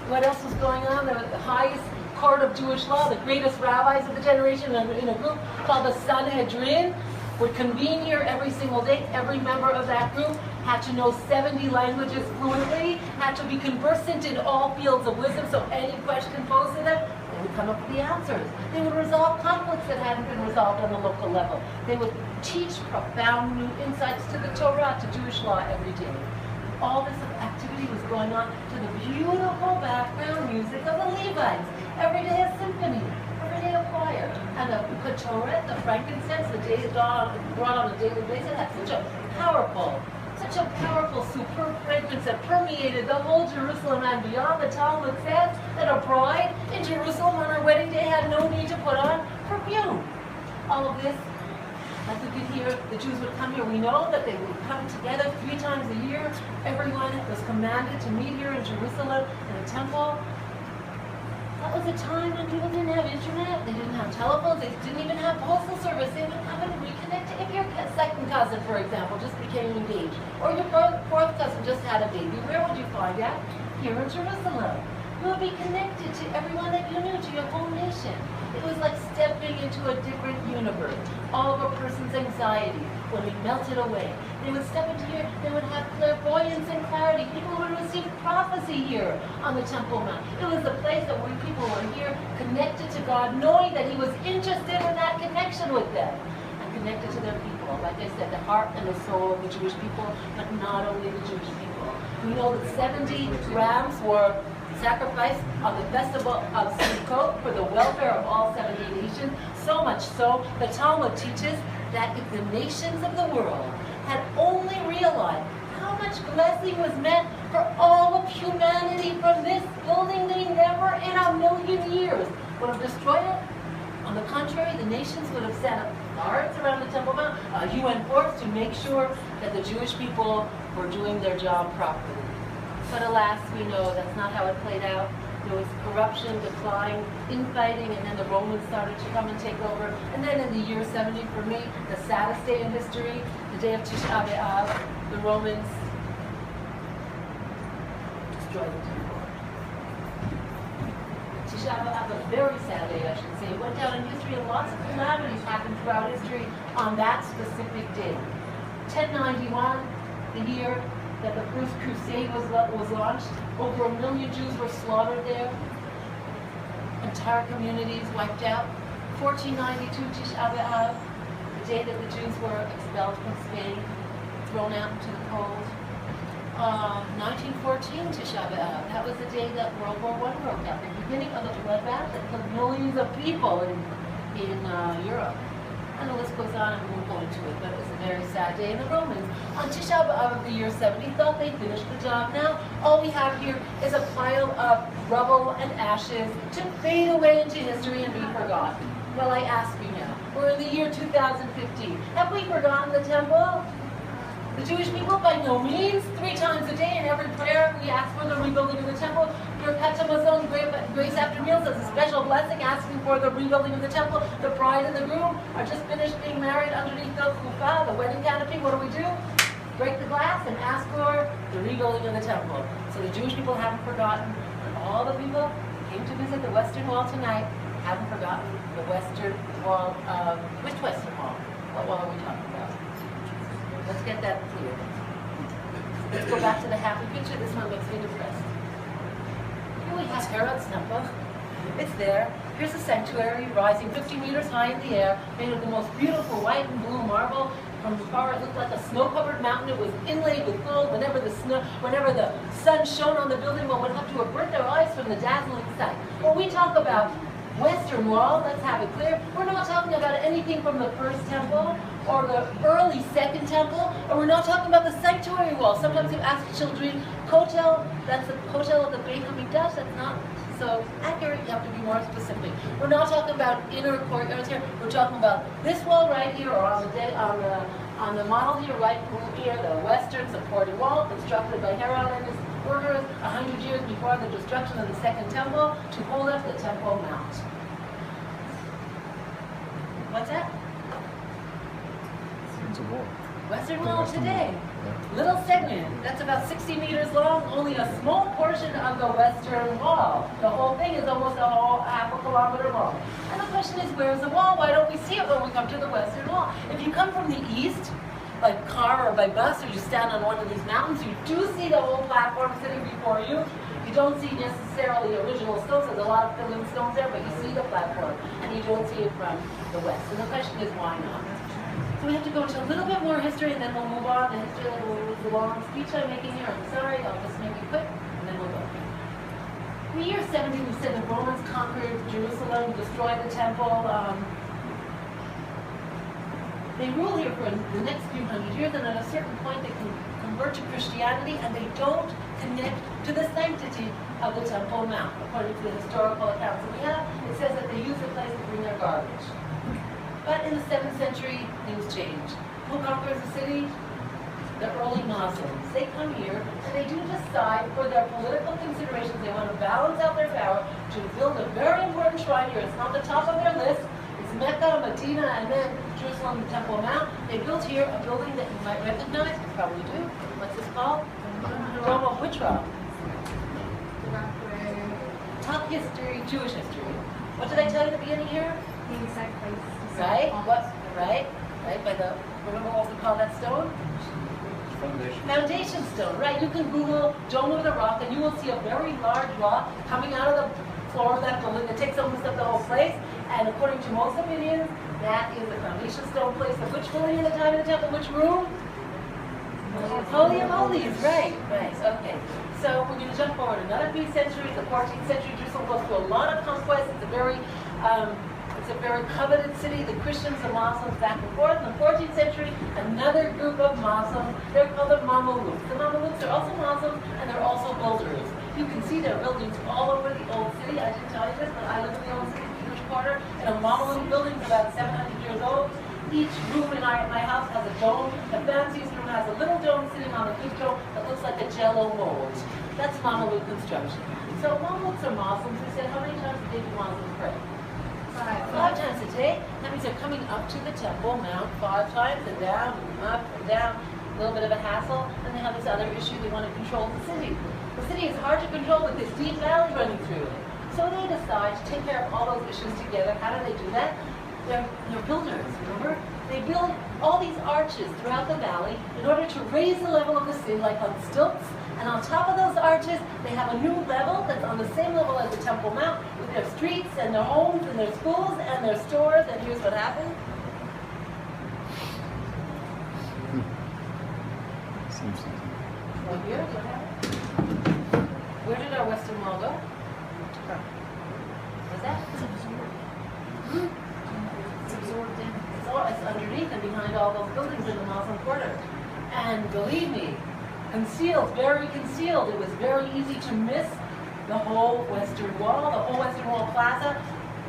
What else was going on? The highest court of Jewish law, the greatest rabbis of the generation in a group called the Sanhedrin would convene here every single day. Every member of that group had to know 70 languages fluently, had to be conversant in all fields of wisdom, so any question posed to them, they would come up with the answers. They would resolve conflicts that hadn't been resolved on the local level. They would teach profound new insights to the Torah, to Jewish law every day. All this activity was going on to the beautiful background music of the Levites. Every day a symphony, every day a choir. And the ketoret, the frankincense, the day brought on a daily basis, had such a powerful, superb fragrance that permeated the whole Jerusalem and beyond. The Talmud says that a bride in Jerusalem on her wedding day had no need to put on perfume. All of this, as we could hear, the Jews would come here. We know that they would come together 3 times a year. Everyone was commanded to meet here in Jerusalem in a temple. That was a time when people didn't have internet, they didn't have telephones, they didn't even have postal service. They would come and reconnect. If your second cousin, for example, just became engaged, or your fourth cousin just had a baby, where would you find that? Here in Jerusalem. You would be connected to everyone that you knew, to your whole nation. It was like stepping into a different universe. All of a person's anxiety would be melted away. They would step into here, they would have clairvoyance and clarity. People would receive prophecy here on the Temple Mount. It was a place that when people were here, connected to God, knowing that He was interested in that connection with them, and connected to their people. Like I said, the heart and the soul of the Jewish people, but not only the Jewish people. We know that 70 rams were sacrificed on the festival of Sukkot for the welfare of all 70 nations. So much so, the Talmud teaches that if the nations of the world had only realized how much blessing was meant for all of humanity from this building, they never in a million years would have destroyed it. On the contrary, the nations would have set up guards around the Temple Mount, a UN force to make sure that the Jewish people were doing their job properly. But alas, we know that's not how it played out. There was corruption, decline, infighting, and then the Romans started to come and take over. And then in the year 70, for me, the saddest day in history, the day of Tisha B'Av, the Romans destroyed the temple. Tisha B'Av, a very sad day, I should say, went down in history, and lots of calamities happened throughout history on that specific day. 1091, the year that the first crusade was launched. Over 1 million Jews were slaughtered there. Entire communities wiped out. 1492 Tisha B'Av, the day that the Jews were expelled from Spain, thrown out into the cold. 1914 Tisha B'Av, that was the day that World War I broke out, the beginning of the bloodbath that killed millions of people in Europe. And the list goes on, and we won't go into it, but it was a very sad day. And the Romans, on Tisha B'Av of the year 70, thought they finished the job. Now, all we have here is a pile of rubble and ashes to fade away into history and be forgotten. Well, I ask you now, we're in the year 2015. Have we forgotten the temple? The Jewish people, by no means. 3 times a day in every prayer, we ask for the rebuilding of the temple. Your Katamazon, Grace After Meals, as a special blessing, asking for the rebuilding of the temple. The bride and the groom are just finished being married underneath the chuppah, the wedding canopy. What do? Break the glass and ask for the rebuilding of the temple. So the Jewish people haven't forgotten. And all the people who came to visit the Western Wall tonight haven't forgotten the Western Wall. Which Western Wall? What wall are we talking about? Let's get that clear. Let's go back to the happy picture. This one makes me depressed. Here we have Herod's temple. It's there. Here's a sanctuary rising 50 meters high in the air, made of the most beautiful white and blue marble. From far, it looked like a snow-covered mountain. It was inlaid with gold. Whenever the sun shone on the building, one would have to avert their eyes from the dazzling sight. When we talk about Western Wall, let's have it clear, we're not talking about anything from the first temple or the early second temple, and we're not talking about the sanctuary wall. Sometimes you ask children, Kotel, that's the Kotel of the Beit HaMikdash, that's not so accurate, you have to be more specific. We're not talking about inner courtyards here, we're talking about this wall right here, or on the model here, right here, the western supporting wall, constructed by Herod and his workers 100 years before the destruction of the Second Temple to hold up the Temple Mount. What's that? It's a wall. Western Wall today. Little segment, that's about 60 meters long, only a small portion of the Western Wall. The whole thing is almost a whole half a kilometer long. And the question is, where's the wall? Why don't we see it when we come to the Western Wall? If you come from the east, by car or by bus, or you stand on one of these mountains, you do see the whole platform sitting before you. You don't see necessarily original stones, there's a lot of filling stones there, but you see the platform, and you don't see it from the west. And the question is, why not? So we have to go into a little bit more history, and then we'll move on. The history is a long speech I'm making here. I'm sorry, I'll just make it quick, and then we'll go. In the year 70, we said the Romans conquered Jerusalem, destroyed the temple. They rule here for the next few hundred years, and at a certain point they can convert to Christianity, and they don't connect to the sanctity of the Temple Mount, according to the historical accounts that we have. It says that they use the place to bring their garbage. But in the 7th century, things change. Who conquers the city? The early Muslims. They come here and they do decide, for their political considerations, they want to balance out their power to build a very important shrine here. It's not the top of their list. It's Mecca, Medina, and then Jerusalem, the Temple Mount. They built here a building that you might recognize. You probably do. What's this called? The Rome of which Rome? Talk history, Jewish history. What did I tell you at the beginning here? The exact place. Right? What? Right? By the, remember what we call that stone? Foundation stone, right? You can Google Dome of the Rock, and you will see a very large rock coming out of the floor of that building that takes almost up the whole place. And according to most opinions, that is the foundation stone place of which building at the time of the temple? Which room? Holy of Holies, right, okay. So we're going to jump forward another few centuries. The 14th century, Jerusalem goes through a lot of conquests. It's a very coveted city. The Christians and Muslims back and forth. In the 14th century, another group of Muslims, they're called the Mamelukes. The Mamelukes are also Muslims, and they're also builders. You can see their buildings all over the old city. I didn't tell you this, but I live in the old city, Jewish quarter, and a Mameluke building is about 700 years old. Each room in my house has a dome. The fanciest room has a little dome sitting on a big dome that looks like a jello mold. That's Mameluke construction. So Mamelukes are Muslims. We said, how many times a day do Muslims pray? 5 times a day. That means they're coming up to the Temple Mount 5 times and down and up and down. A little bit of a hassle. And they have this other issue. They want to control the city. The city is hard to control with this deep valley running through it. So they decide to take care of all those issues together. How do they do that? They're builders, remember? They build all these arches throughout the valley in order to raise the level of the city, like on stilts. And on top of those arches, they have a new level that's on the same level as the Temple Mount, with their streets and their homes and their schools and their stores. And here's what happened. Well, here, what happened? Where did our Western Wall go? What's that? It's absorbed in. It's underneath and behind all those buildings in the Muslim quarter. And believe me, concealed, very concealed. It was very easy to miss the whole Western Wall, the whole Western Wall Plaza.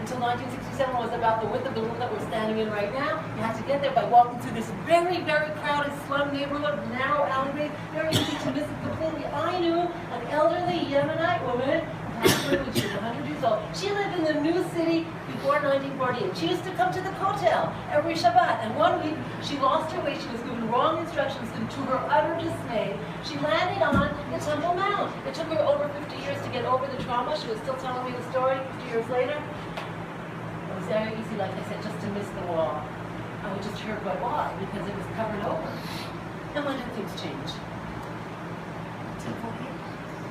Until 1967 was about the width of the room that we're standing in right now. You had to get there by walking through this very, very crowded slum neighborhood, narrow alleyways, very easy to miss it completely. I knew an elderly Yemenite woman, when she was 100 years old. She lived in the new city before 1948. She used to come to the Kotel every Shabbat. And one week, she lost her way. She was given wrong instructions, and to her utter dismay, she landed on the Temple Mount. It took her over 50 years to get over the trauma. She was still telling me the story 50 years later. It was very easy, like I said, just to miss the wall. And we just heard why, because it was covered over. And when did things change?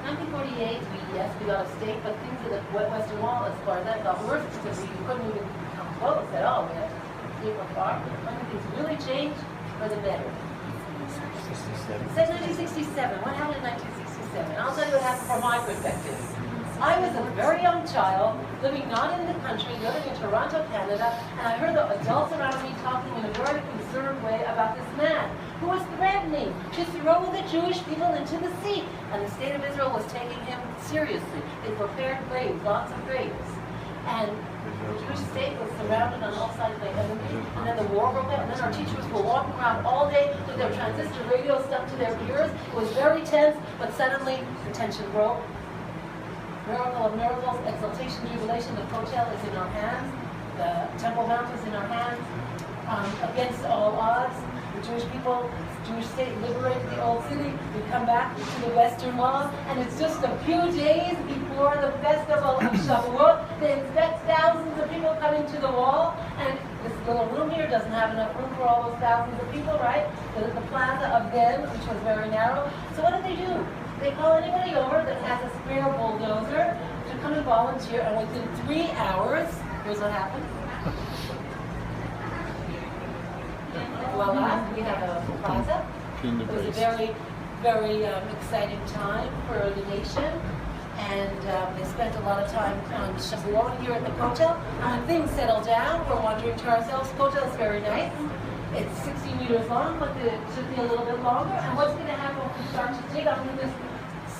1948, we got a stake, but things of the Western Wall, as far as that got worse, because we couldn't even come close at all. We had to stay far. When things really changed for the better. It said 1967. What happened in 1967? I'll tell you what happened from my perspective. I was a very young child, living not in the country, living in Toronto, Canada, and I heard the adults around me talking in a very concerned way about this man who was threatening to throw the Jewish people into the sea. And the state of Israel was taking him seriously. They prepared graves, lots of graves. And the Jewish state was surrounded on all sides by enemies. And then the war broke out. And then our teachers were walking around all day with their transistor radio stuck to their ears. It was very tense, but suddenly the tension broke. Miracle of miracles, exaltation, jubilation. The Kotel is in our hands. The Temple Mount is in our hands. Against all odds, the Jewish people, Jewish state liberated the old city. We come back to the Western Wall, and it's just a few days before the festival of Shavuot. They expect thousands of people coming to the wall, and this little room here doesn't have enough room for all those thousands of people, right? The plaza of them, which was very narrow. So what do? They call anybody over that has a spare bulldozer to come and volunteer, and within 3 hours, here's what happens. Voila, we have a plaza. It was a very, very exciting time for the nation. And they spent a lot of time on Shavuot here at the Kotel. And when things settle down, we're wondering to ourselves, Kotel is very nice. It's 60 meters long, but it should be a little bit longer. And what's going to happen when we start to dig under this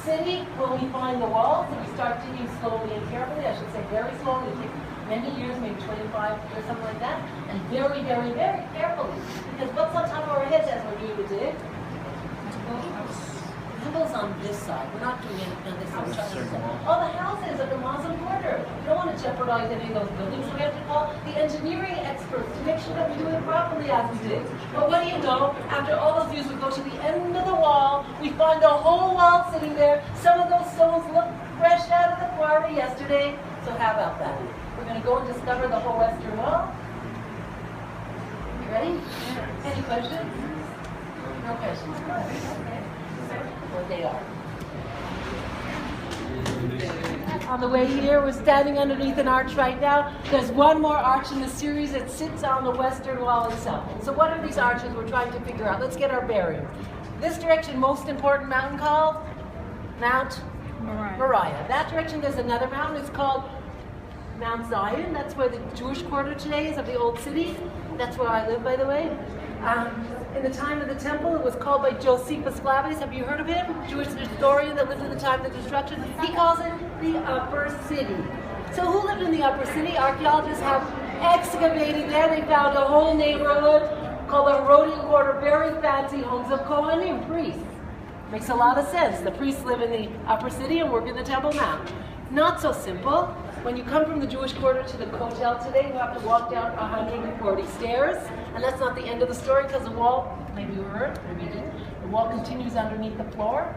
city? Will we find the walls? And we start digging slowly and carefully, I should say very slowly. It takes many years, maybe 25 years, something like that. And very, very, very carefully. Because what's on top of our heads as we're doing the dig? Temple's on this side. We're not doing anything on this side. All the houses of the Muslim border. We don't want to jeopardize any of those buildings. So we have to call the engineering experts to make sure that we do it properly as we dig. But what do you know? After all those views, we go to the end of the wall. We find the whole wall sitting there. Some of those stones look fresh out of the quarry yesterday. So how about that? We're going to go and discover the whole Western Wall. You ready? Any questions? No questions. Okay. What they are. On the way here, we're standing underneath an arch right now. There's one more arch in the series that sits on the Western Wall itself. So what are these arches we're trying to figure out? Let's get our bearings. This direction, most important mountain called Mount Moriah. That direction, there's another mountain. It's called Mount Zion. That's where the Jewish quarter today is of the old city. That's where I live, by the way. In the time of the temple, it was called by Josephus Flavius. Have you heard of him? Jewish historian that lived in the time of the destruction. He calls it the Upper City. So who lived in the Upper City? Archaeologists have excavated there. They found a whole neighborhood called the Herodian Quarter, very fancy homes of Kohanim, priests. Makes a lot of sense. The priests live in the Upper City and work in the Temple Mount. Not so simple. When you come from the Jewish quarter to the Kotel today, you have to walk down 140 stairs. And that's not the end of the story, because the wall, maybe you heard, maybe you didn't, the wall continues underneath the floor.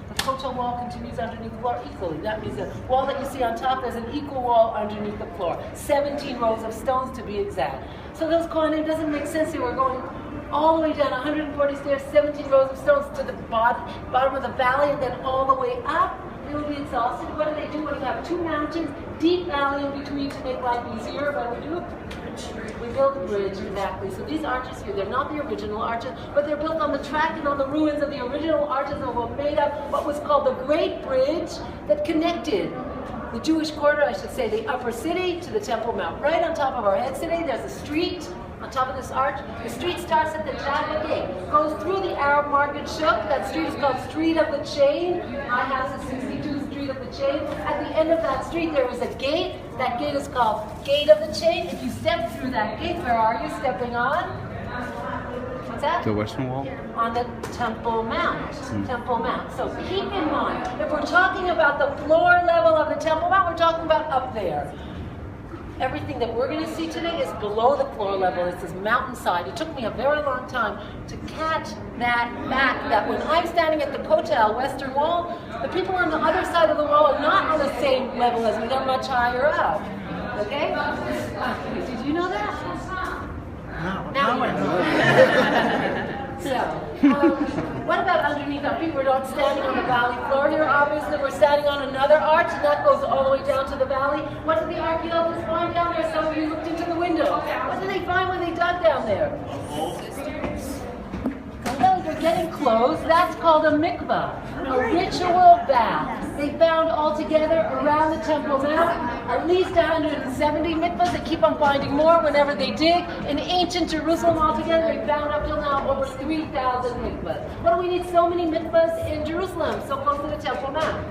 The Kotel wall continues underneath the floor equally. That means the wall that you see on top, there's an equal wall underneath the floor. 17 rows of stones to be exact. So those Kohanim, doesn't make sense. They were going all the way down 140 stairs, 17 rows of stones to the bottom of the valley, and then all the way up. They will be exhausted. What do they do when you have two mountains, deep valley in between to make life easier? What do we do? We build a bridge, exactly. So these arches here, they're not the original arches, but they're built on the track and on the ruins of the original arches that were made up what was called the Great Bridge that connected the Jewish quarter, I should say, the Upper City to the Temple Mount. Right on top of our heads today, there's a street on top of this arch. The street starts at the Jaffa Gate, goes through the Arab Market Shuk. That street is called Street of the Chain. My house is 62 Street of the Chain. At the end of that street, there is a gate. That gate is called Gate of the Chain. If you step through that gate, where are you stepping on? What's that? The Western Wall? On the Temple Mount. Temple Mount. So keep in mind, if we're talking about the floor level of the Temple Mount, we're talking about up there. Everything that we're going to see today is below the floor level. It's this mountainside. It took me a very long time to catch that fact that when I'm standing at the Kotel Western Wall, the people on the other side of the wall are not on the same level as me. They're much higher up. Okay? Did you know that? Now I know. So, what about underneath our feet? We're not standing on the valley floor here. Obviously, we're standing on another arch, and that goes all the way down to the valley. What did the archaeologists find down there? Some of you looked into the window. What did they find when they dug down there? No, you're getting close. That's called a mikvah, a ritual bath. They found altogether around the Temple Mount at least 170 mikvahs. They keep on finding more whenever they dig. In ancient Jerusalem altogether, they found up till now over 3,000 mikvahs. What do we need so many mikvahs in Jerusalem, so close to the Temple Mount?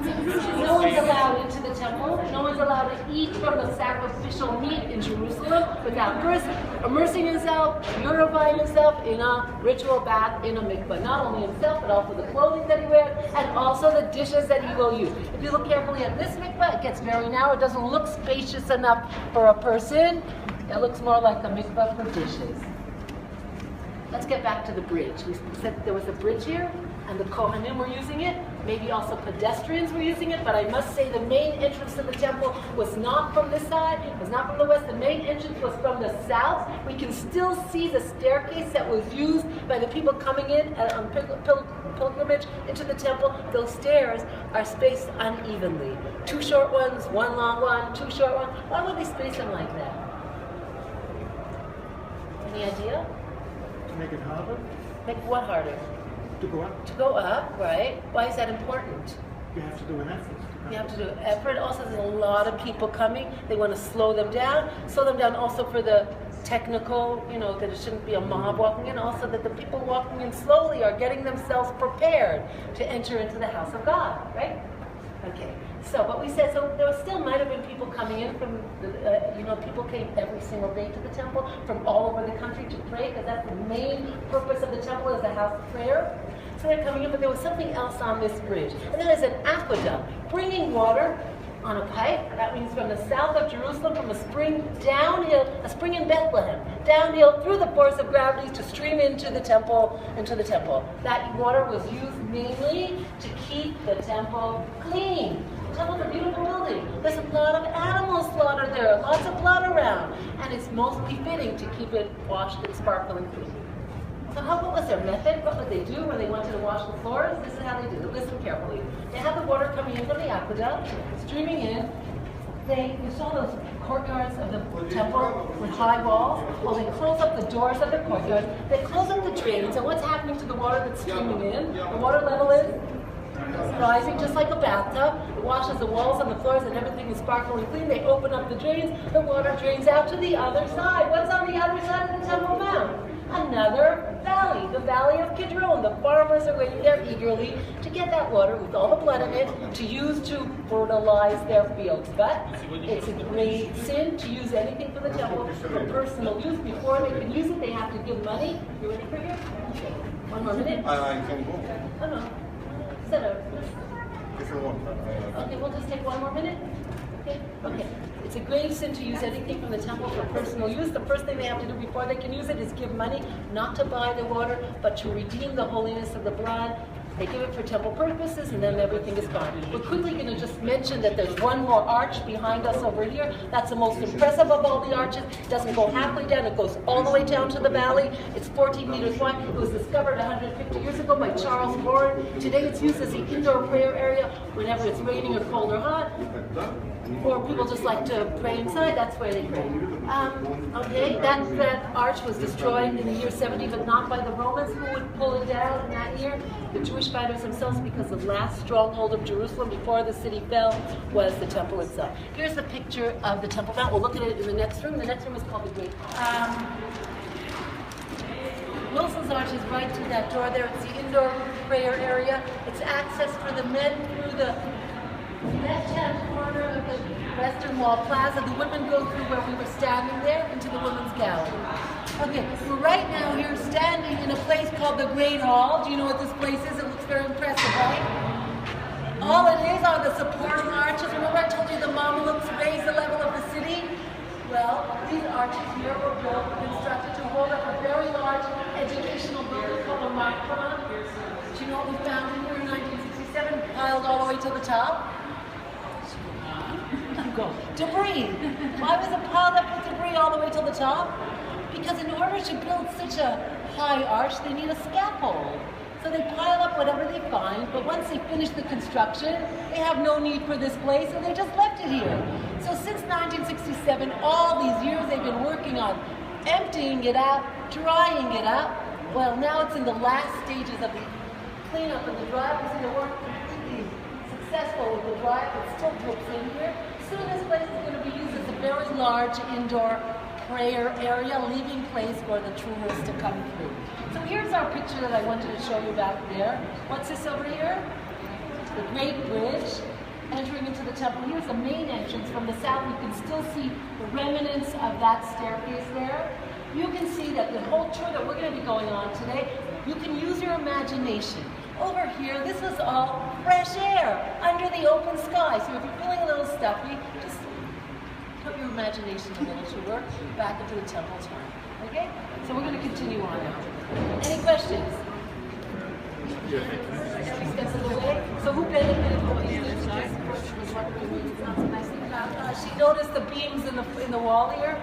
No one's allowed into the temple. No one's allowed to eat from the sacrificial meat in Jerusalem without first immersing himself, purifying himself in a ritual bath in a mikvah. Not only himself, but also the clothing that he wears, and also the dishes that he will use. If you look carefully at this mikvah, it gets very narrow. It doesn't look spacious enough for a person. It looks more like a mikvah for dishes. let's get back to the bridge. We said there was a bridge here, and the Kohanim were using it. Maybe also pedestrians were using it, but I must say the main entrance to the temple was not from this side, was not from the west. The main entrance was from the south. We can still see the staircase that was used by the people coming in on pilgrimage into the temple. Those stairs are spaced unevenly. 2 short ones, 1 long one, 2 short ones. Why would they space them like that? Any idea? To make it harder, Make what harder? to go up, To go up, right? Why is that important? you have to do an effort. You have to do effort. Also, there's a lot of people coming. They want to slow them down. Slow them down also for the technical, that it shouldn't be a mob walking in. Also, that the people walking in slowly are getting themselves prepared to enter into the house of God, right? Okay. So, but we said, so there still might have been people coming in from, people came every single day to the temple from all over the country to pray, because that's the main purpose of the temple, is the house of prayer. So they're coming in, but there was something else on this bridge. And then there's an aqueduct bringing water on a pipe. That means from the south of Jerusalem, from a spring downhill, a spring in Bethlehem, downhill through the force of gravity to stream into the temple. That water was used mainly to keep the temple clean. The temple's a beautiful building. There's a lot of animals slaughtered there, lots of blood around, and it's most befitting to keep it washed and sparkling clean. So what was their method? What would they do when they wanted to wash the floors? This is how they do it. Listen carefully. They have the water coming in from the aqueduct, streaming in. You saw those courtyards of the temple with high walls? Well, they close up the doors of the courtyard. They close up the drains, and what's happening to the water that's streaming in? The water level is rising just like a bathtub. It washes the walls and the floors, and everything is sparkling clean. They open up the drains. The water drains out to the other side. What's on the other side of the Temple Mount? Another valley, the Valley of Kidron. The farmers are waiting there eagerly to get that water with all the blood in it to use to fertilize their fields. But it's a great sin to use anything for the temple for personal use. Before they can use it, they have to give money. You ready for here? Okay. 1 more minute. I can go. Oh no. Set up. If you want. Okay, we'll just take 1 more minute. Okay? Okay. It's a grave sin to use anything from the temple for personal use. The first thing they have to do before they can use it is give money, not to buy the water, but to redeem the holiness of the blood. They give it for temple purposes, and then everything is gone. We're quickly going to just mention that there's one more arch behind us over here. That's the most impressive of all the arches. It doesn't go halfway down. It goes all the way down to the valley. It's 14 meters wide. It was discovered 150 years ago by Charles Warren. Today it's used as the indoor prayer area whenever it's raining or cold or hot. Or people just like to pray inside, that's where they pray. Okay, that arch was destroyed in the year 70, but not by the Romans. Who would pull it down in that year? The Jewish fighters themselves, because the last stronghold of Jerusalem before the city fell was the temple itself. Here's a picture of the Temple Mount. We'll look at it in the next room. The next room is called the Great Hall. Wilson's Arch is right to that door there. It's the indoor prayer area. It's access for the men through the left-hand corner of the Western Wall Plaza. The women go through where we were standing there into the women's gallery. Okay, we're right now here standing in a place called the Great Hall. Do you know what this place is? It looks very impressive, right? All it is are the supporting arches. Remember I told you the Mamelukes raised the level of the city? Well, these arches here were built, constructed to hold up a very large educational building called the Makama. Do you know what we found in here in 1967? Piled all the way to the top? Debris. Why was it piled up with debris all the way to the top? Because in order to build such a high arch, they need a scaffold. So they pile up whatever they find, but once they finish the construction, they have no need for this place, and they just left it here. So since 1967, all these years they've been working on emptying it out, drying it out. Well, now it's in the last stages of the cleanup and the dry. We see the work completely successful with the dry, but still drips in here. Soon this place is going to be used as a very large indoor prayer area, leaving place for the tourists to come through. So here's our picture that I wanted to show you back there. What's this over here? The Great Bridge entering into the temple. Here's the main entrance from the south. You can still see the remnants of that staircase there. You can see that the whole tour that we're going to be going on today, you can use your imagination. Over here, this was all fresh air under the open sky. So if you're feeling a little stuffy, just put your imagination a little to work back into the temple time. Okay? So we're going to continue on now. questions? So who benefited from these? She noticed the beams in the wall here.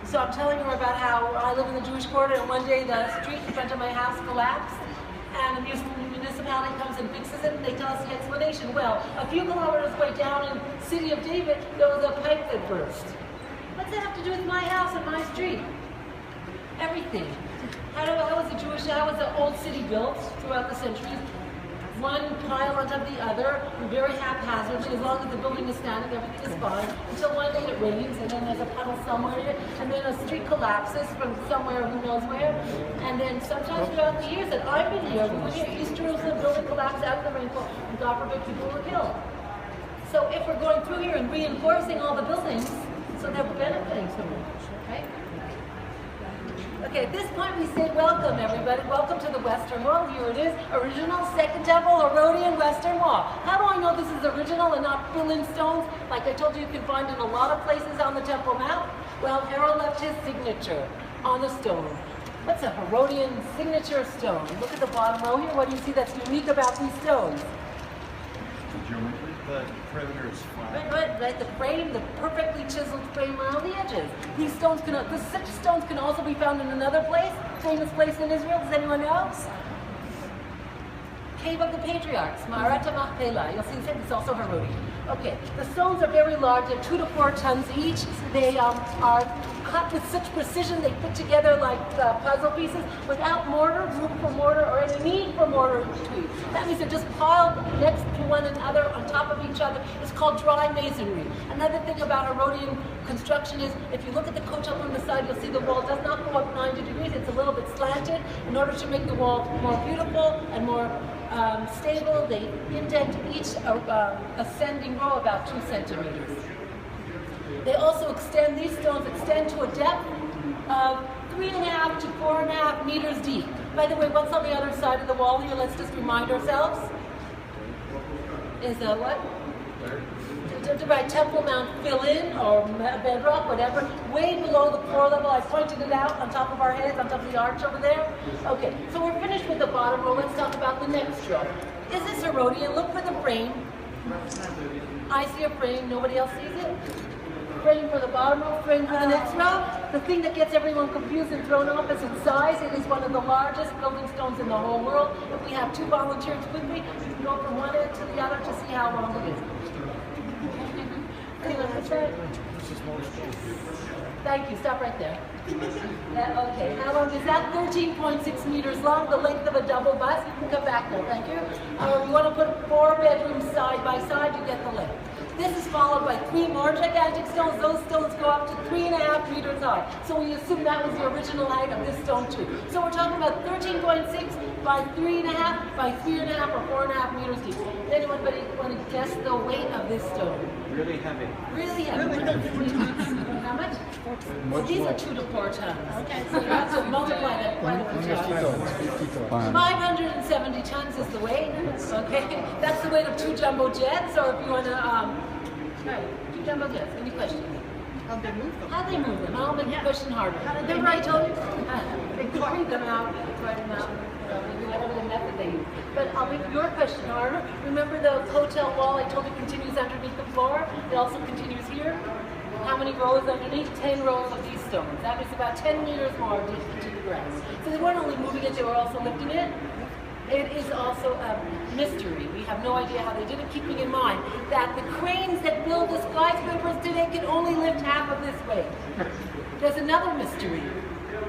So I'm telling her about how I live in the Jewish quarter, and one day the street in front of my house collapsed, and the municipality comes and fixes it, and they tell us the explanation. Well, a few kilometers away down in the city of David, there was a pipe that burst. What's that have to do with my house and my street? Everything. How was the old city built throughout the centuries? One pile on top of the other, very haphazardly. As long as the building is standing, everything is fine. Until one day it rains, and then there's a puddle somewhere, and then a street collapses from somewhere, who knows where. And then sometimes throughout the years that I've been here, we would hear East Jerusalem building collapse out of the rainfall, and God forbid people were killed. So if we're going through here and reinforcing all the buildings, so that we're benefiting from it, right? Okay, at this point we say welcome, everybody. Welcome to the Western Wall. Here it is, original Second Temple Herodian Western Wall. How do I know this is original and not fill-in stones like I told you can find in a lot of places on the Temple Mount? Well, Harold left his signature on the stone. What's a Herodian signature stone? Look at the bottom row here. What do you see that's unique about these stones? The perimeter is flat. Right, the frame, the perfectly chiseled frame around the edges. These stones such stones can also be found in another place, famous place in Israel. Does anyone know? Cave of the Patriarchs, Ma'arat Machpelah. You'll see it's also Herodian. Okay, the stones are very large. They're 2 to 4 tons each. They are cut with such precision. They fit together like puzzle pieces without mortar, room for mortar, or any need for mortar in between. That means they're just piled next to one another on top of each other. It's called dry masonry. Another thing about Herodian construction is if you look at the kotel from the side, you'll see the wall does not go up 90 degrees. It's a little bit slanted in order to make the wall more beautiful and more stable. They indent each ascending row about 2 centimeters. They also extend, these stones extend to a depth of 3.5 to 4.5 meters deep. By the way, what's on the other side of the wall here? Let's just remind ourselves. Is a what? Right, Temple Mount fill-in or bedrock, whatever, way below the floor level. I pointed it out on top of our heads, on top of the arch over there. Okay, so we're finished with the bottom row. Let's talk about the next row. Is this Herodian? Look for the frame. I see a frame. Nobody else sees it? Frame for the bottom row, frame for the next row. The thing that gets everyone confused and thrown off is its size. It is one of the largest building stones in the whole world. If we have 2 volunteers with me, we can go from one end to the other to see how long it is. Anyone else? Thank you. Stop right there. Okay. How long is that? 13.6 meters long, the length of a double bus. You can come back there. Thank you. You want to put 4 bedrooms side by side, you get the length. This is followed by 3 more gigantic stones. Those stones go up to 3.5 meters high. So we assume that was the original height of this stone too. So we're talking about 13.6 by 3.5 by 3.5 or 4.5 meters deep. Does anybody want to guess the weight of this stone? Really heavy. Really heavy. How much? So these are 2 to 4 tons. Okay, so you have to multiply that quite a few times. 570 tons is the weight. Okay, that's the weight of 2 jumbo jets. Or if you want to, right, 2 jumbo jets. Any questions? How'd they move them? How'd they move them? I'll make the question harder. Remember I told you? They could read them out, write them out. Whatever the method they use. But I'll make your question harder. Remember the hotel wall I told you continues underneath the floor? It also continues here. How many rows underneath? 10 rows of these stones. That is about 10 meters more deep into the ground. So they weren't only moving it, they were also lifting it. It is also a mystery. We have no idea how they did it, keeping in mind that the cranes that build the skyscrapers today can only lift half of this weight. There's another mystery.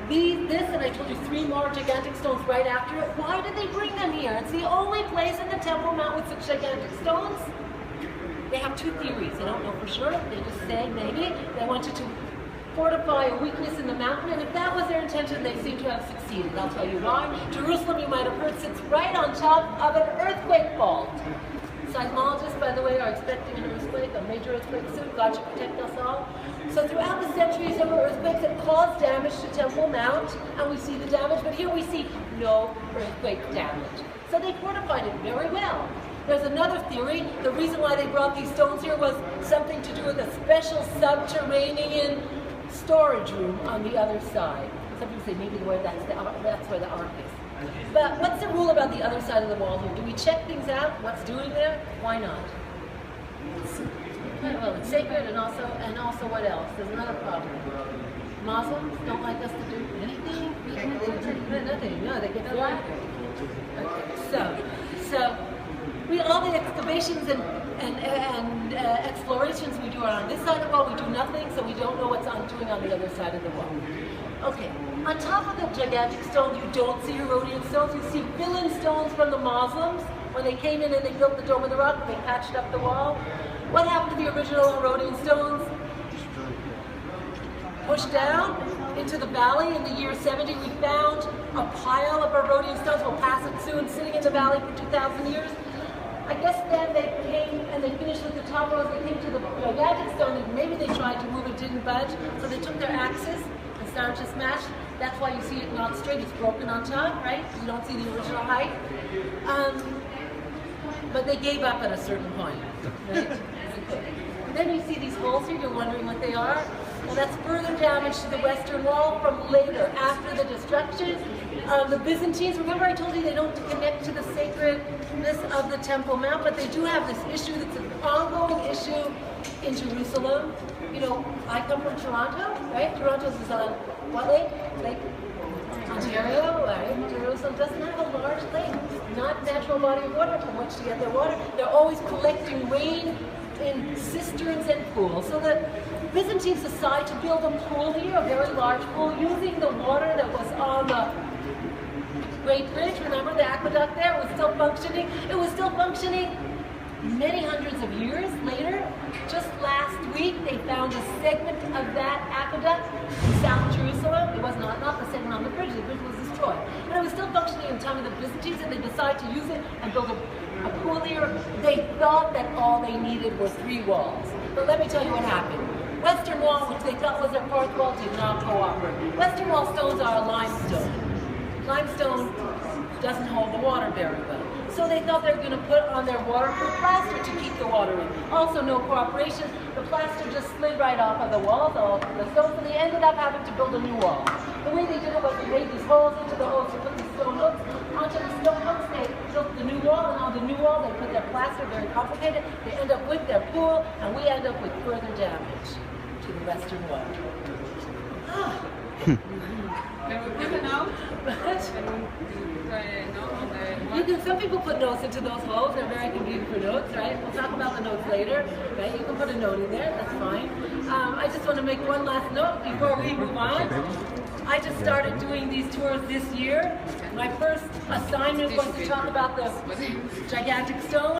This, and I told you 3 more gigantic stones right after it. Why did they bring them here? It's the only place in the Temple Mount with such gigantic stones. They have 2 theories. They don't know for sure. They just say maybe they wanted to fortify a weakness in the mountain, and if that was their intention, they seem to have succeeded. I'll tell you why. Jerusalem, you might have heard, sits right on top of an earthquake fault. Seismologists, by the way, are expecting an earthquake, a major earthquake soon. God should protect us all. So throughout the centuries, there were earthquakes that caused damage to Temple Mount, and we see the damage, but here we see no earthquake damage. So they fortified it very well. There's another theory. The reason why they brought these stones here was something to do with a special subterranean storage room on the other side. Some people say maybe that's where the ark is. But what's the rule about the other side of the wall here? Do we check things out? What's doing there? Why not? Well, it's sacred, and also what else? There's another problem. Muslims don't like us to do anything. Nothing. No, they get their life. Okay. So all the excavations and explorations we do are on this side of the wall. We do nothing, so we don't know what's doing on the other side of the wall. Okay. On top of the gigantic stones, you don't see Herodian stones. You see fill-in stones from the Muslims. When they came in and they built the Dome of the Rock, they patched up the wall. What happened to the original Herodian stones? Pushed down into the valley. In the year 70, we found a pile of Herodian stones. We'll pass it soon, sitting in the valley for 2,000 years. I guess then they came and they finished with the top rows. They came to the gigantic stone, and maybe they tried to move it, didn't budge. So they took their axes and started to smash. That's why you see it not straight. It's broken on top, right? You don't see the original height. But they gave up at a certain point, right? Then you see these holes here. You're wondering what they are. Well, that's further damage to the western wall from later, after the destruction. The Byzantines, remember I told you they don't connect to the sacredness of the Temple Mount, but they do have this issue that's an ongoing issue in Jerusalem. You know, I come from Toronto, right? Toronto is on what lake? Lake Ontario, right? Jerusalem doesn't have a large lake, not natural body of water from which to get their water. They're always collecting rain in cisterns and pools. So the Byzantines decided to build a pool here, a very large pool, using the water that was on the Great Bridge. Remember the aqueduct there? It was still functioning. It was still functioning many hundreds of years later. Just last week, they found a segment of that aqueduct in South Jerusalem. It was not the segment on the bridge was destroyed. But it was still functioning in the time of the Byzantines, and they decided to use it and build a pool here. They thought that all they needed were 3 walls. But let me tell you what happened. Western wall, which they thought was their 4th wall, did not cooperate. Western wall stones are a limestone. Limestone doesn't hold the water very well. So they thought they were going to put on their waterproof plaster to keep the water in. Also no cooperation. The plaster just slid right off of the walls, all the stones, and they ended up having to build a new wall. The way they did it was they made these holes into the holes to put these stone hooks. Onto the stone hooks, they built the new wall, and on the new wall they put their plaster, very complicated. They end up with their pool, and we end up with further damage to the western wall. Can we put a note? Some people put notes into those holes. They're very convenient for notes, right? We'll talk about the notes later, right? You can put a note in there. That's fine. I just want to make one last note before we move on. I just started doing these tours this year. My first assignment was to talk about the gigantic stone.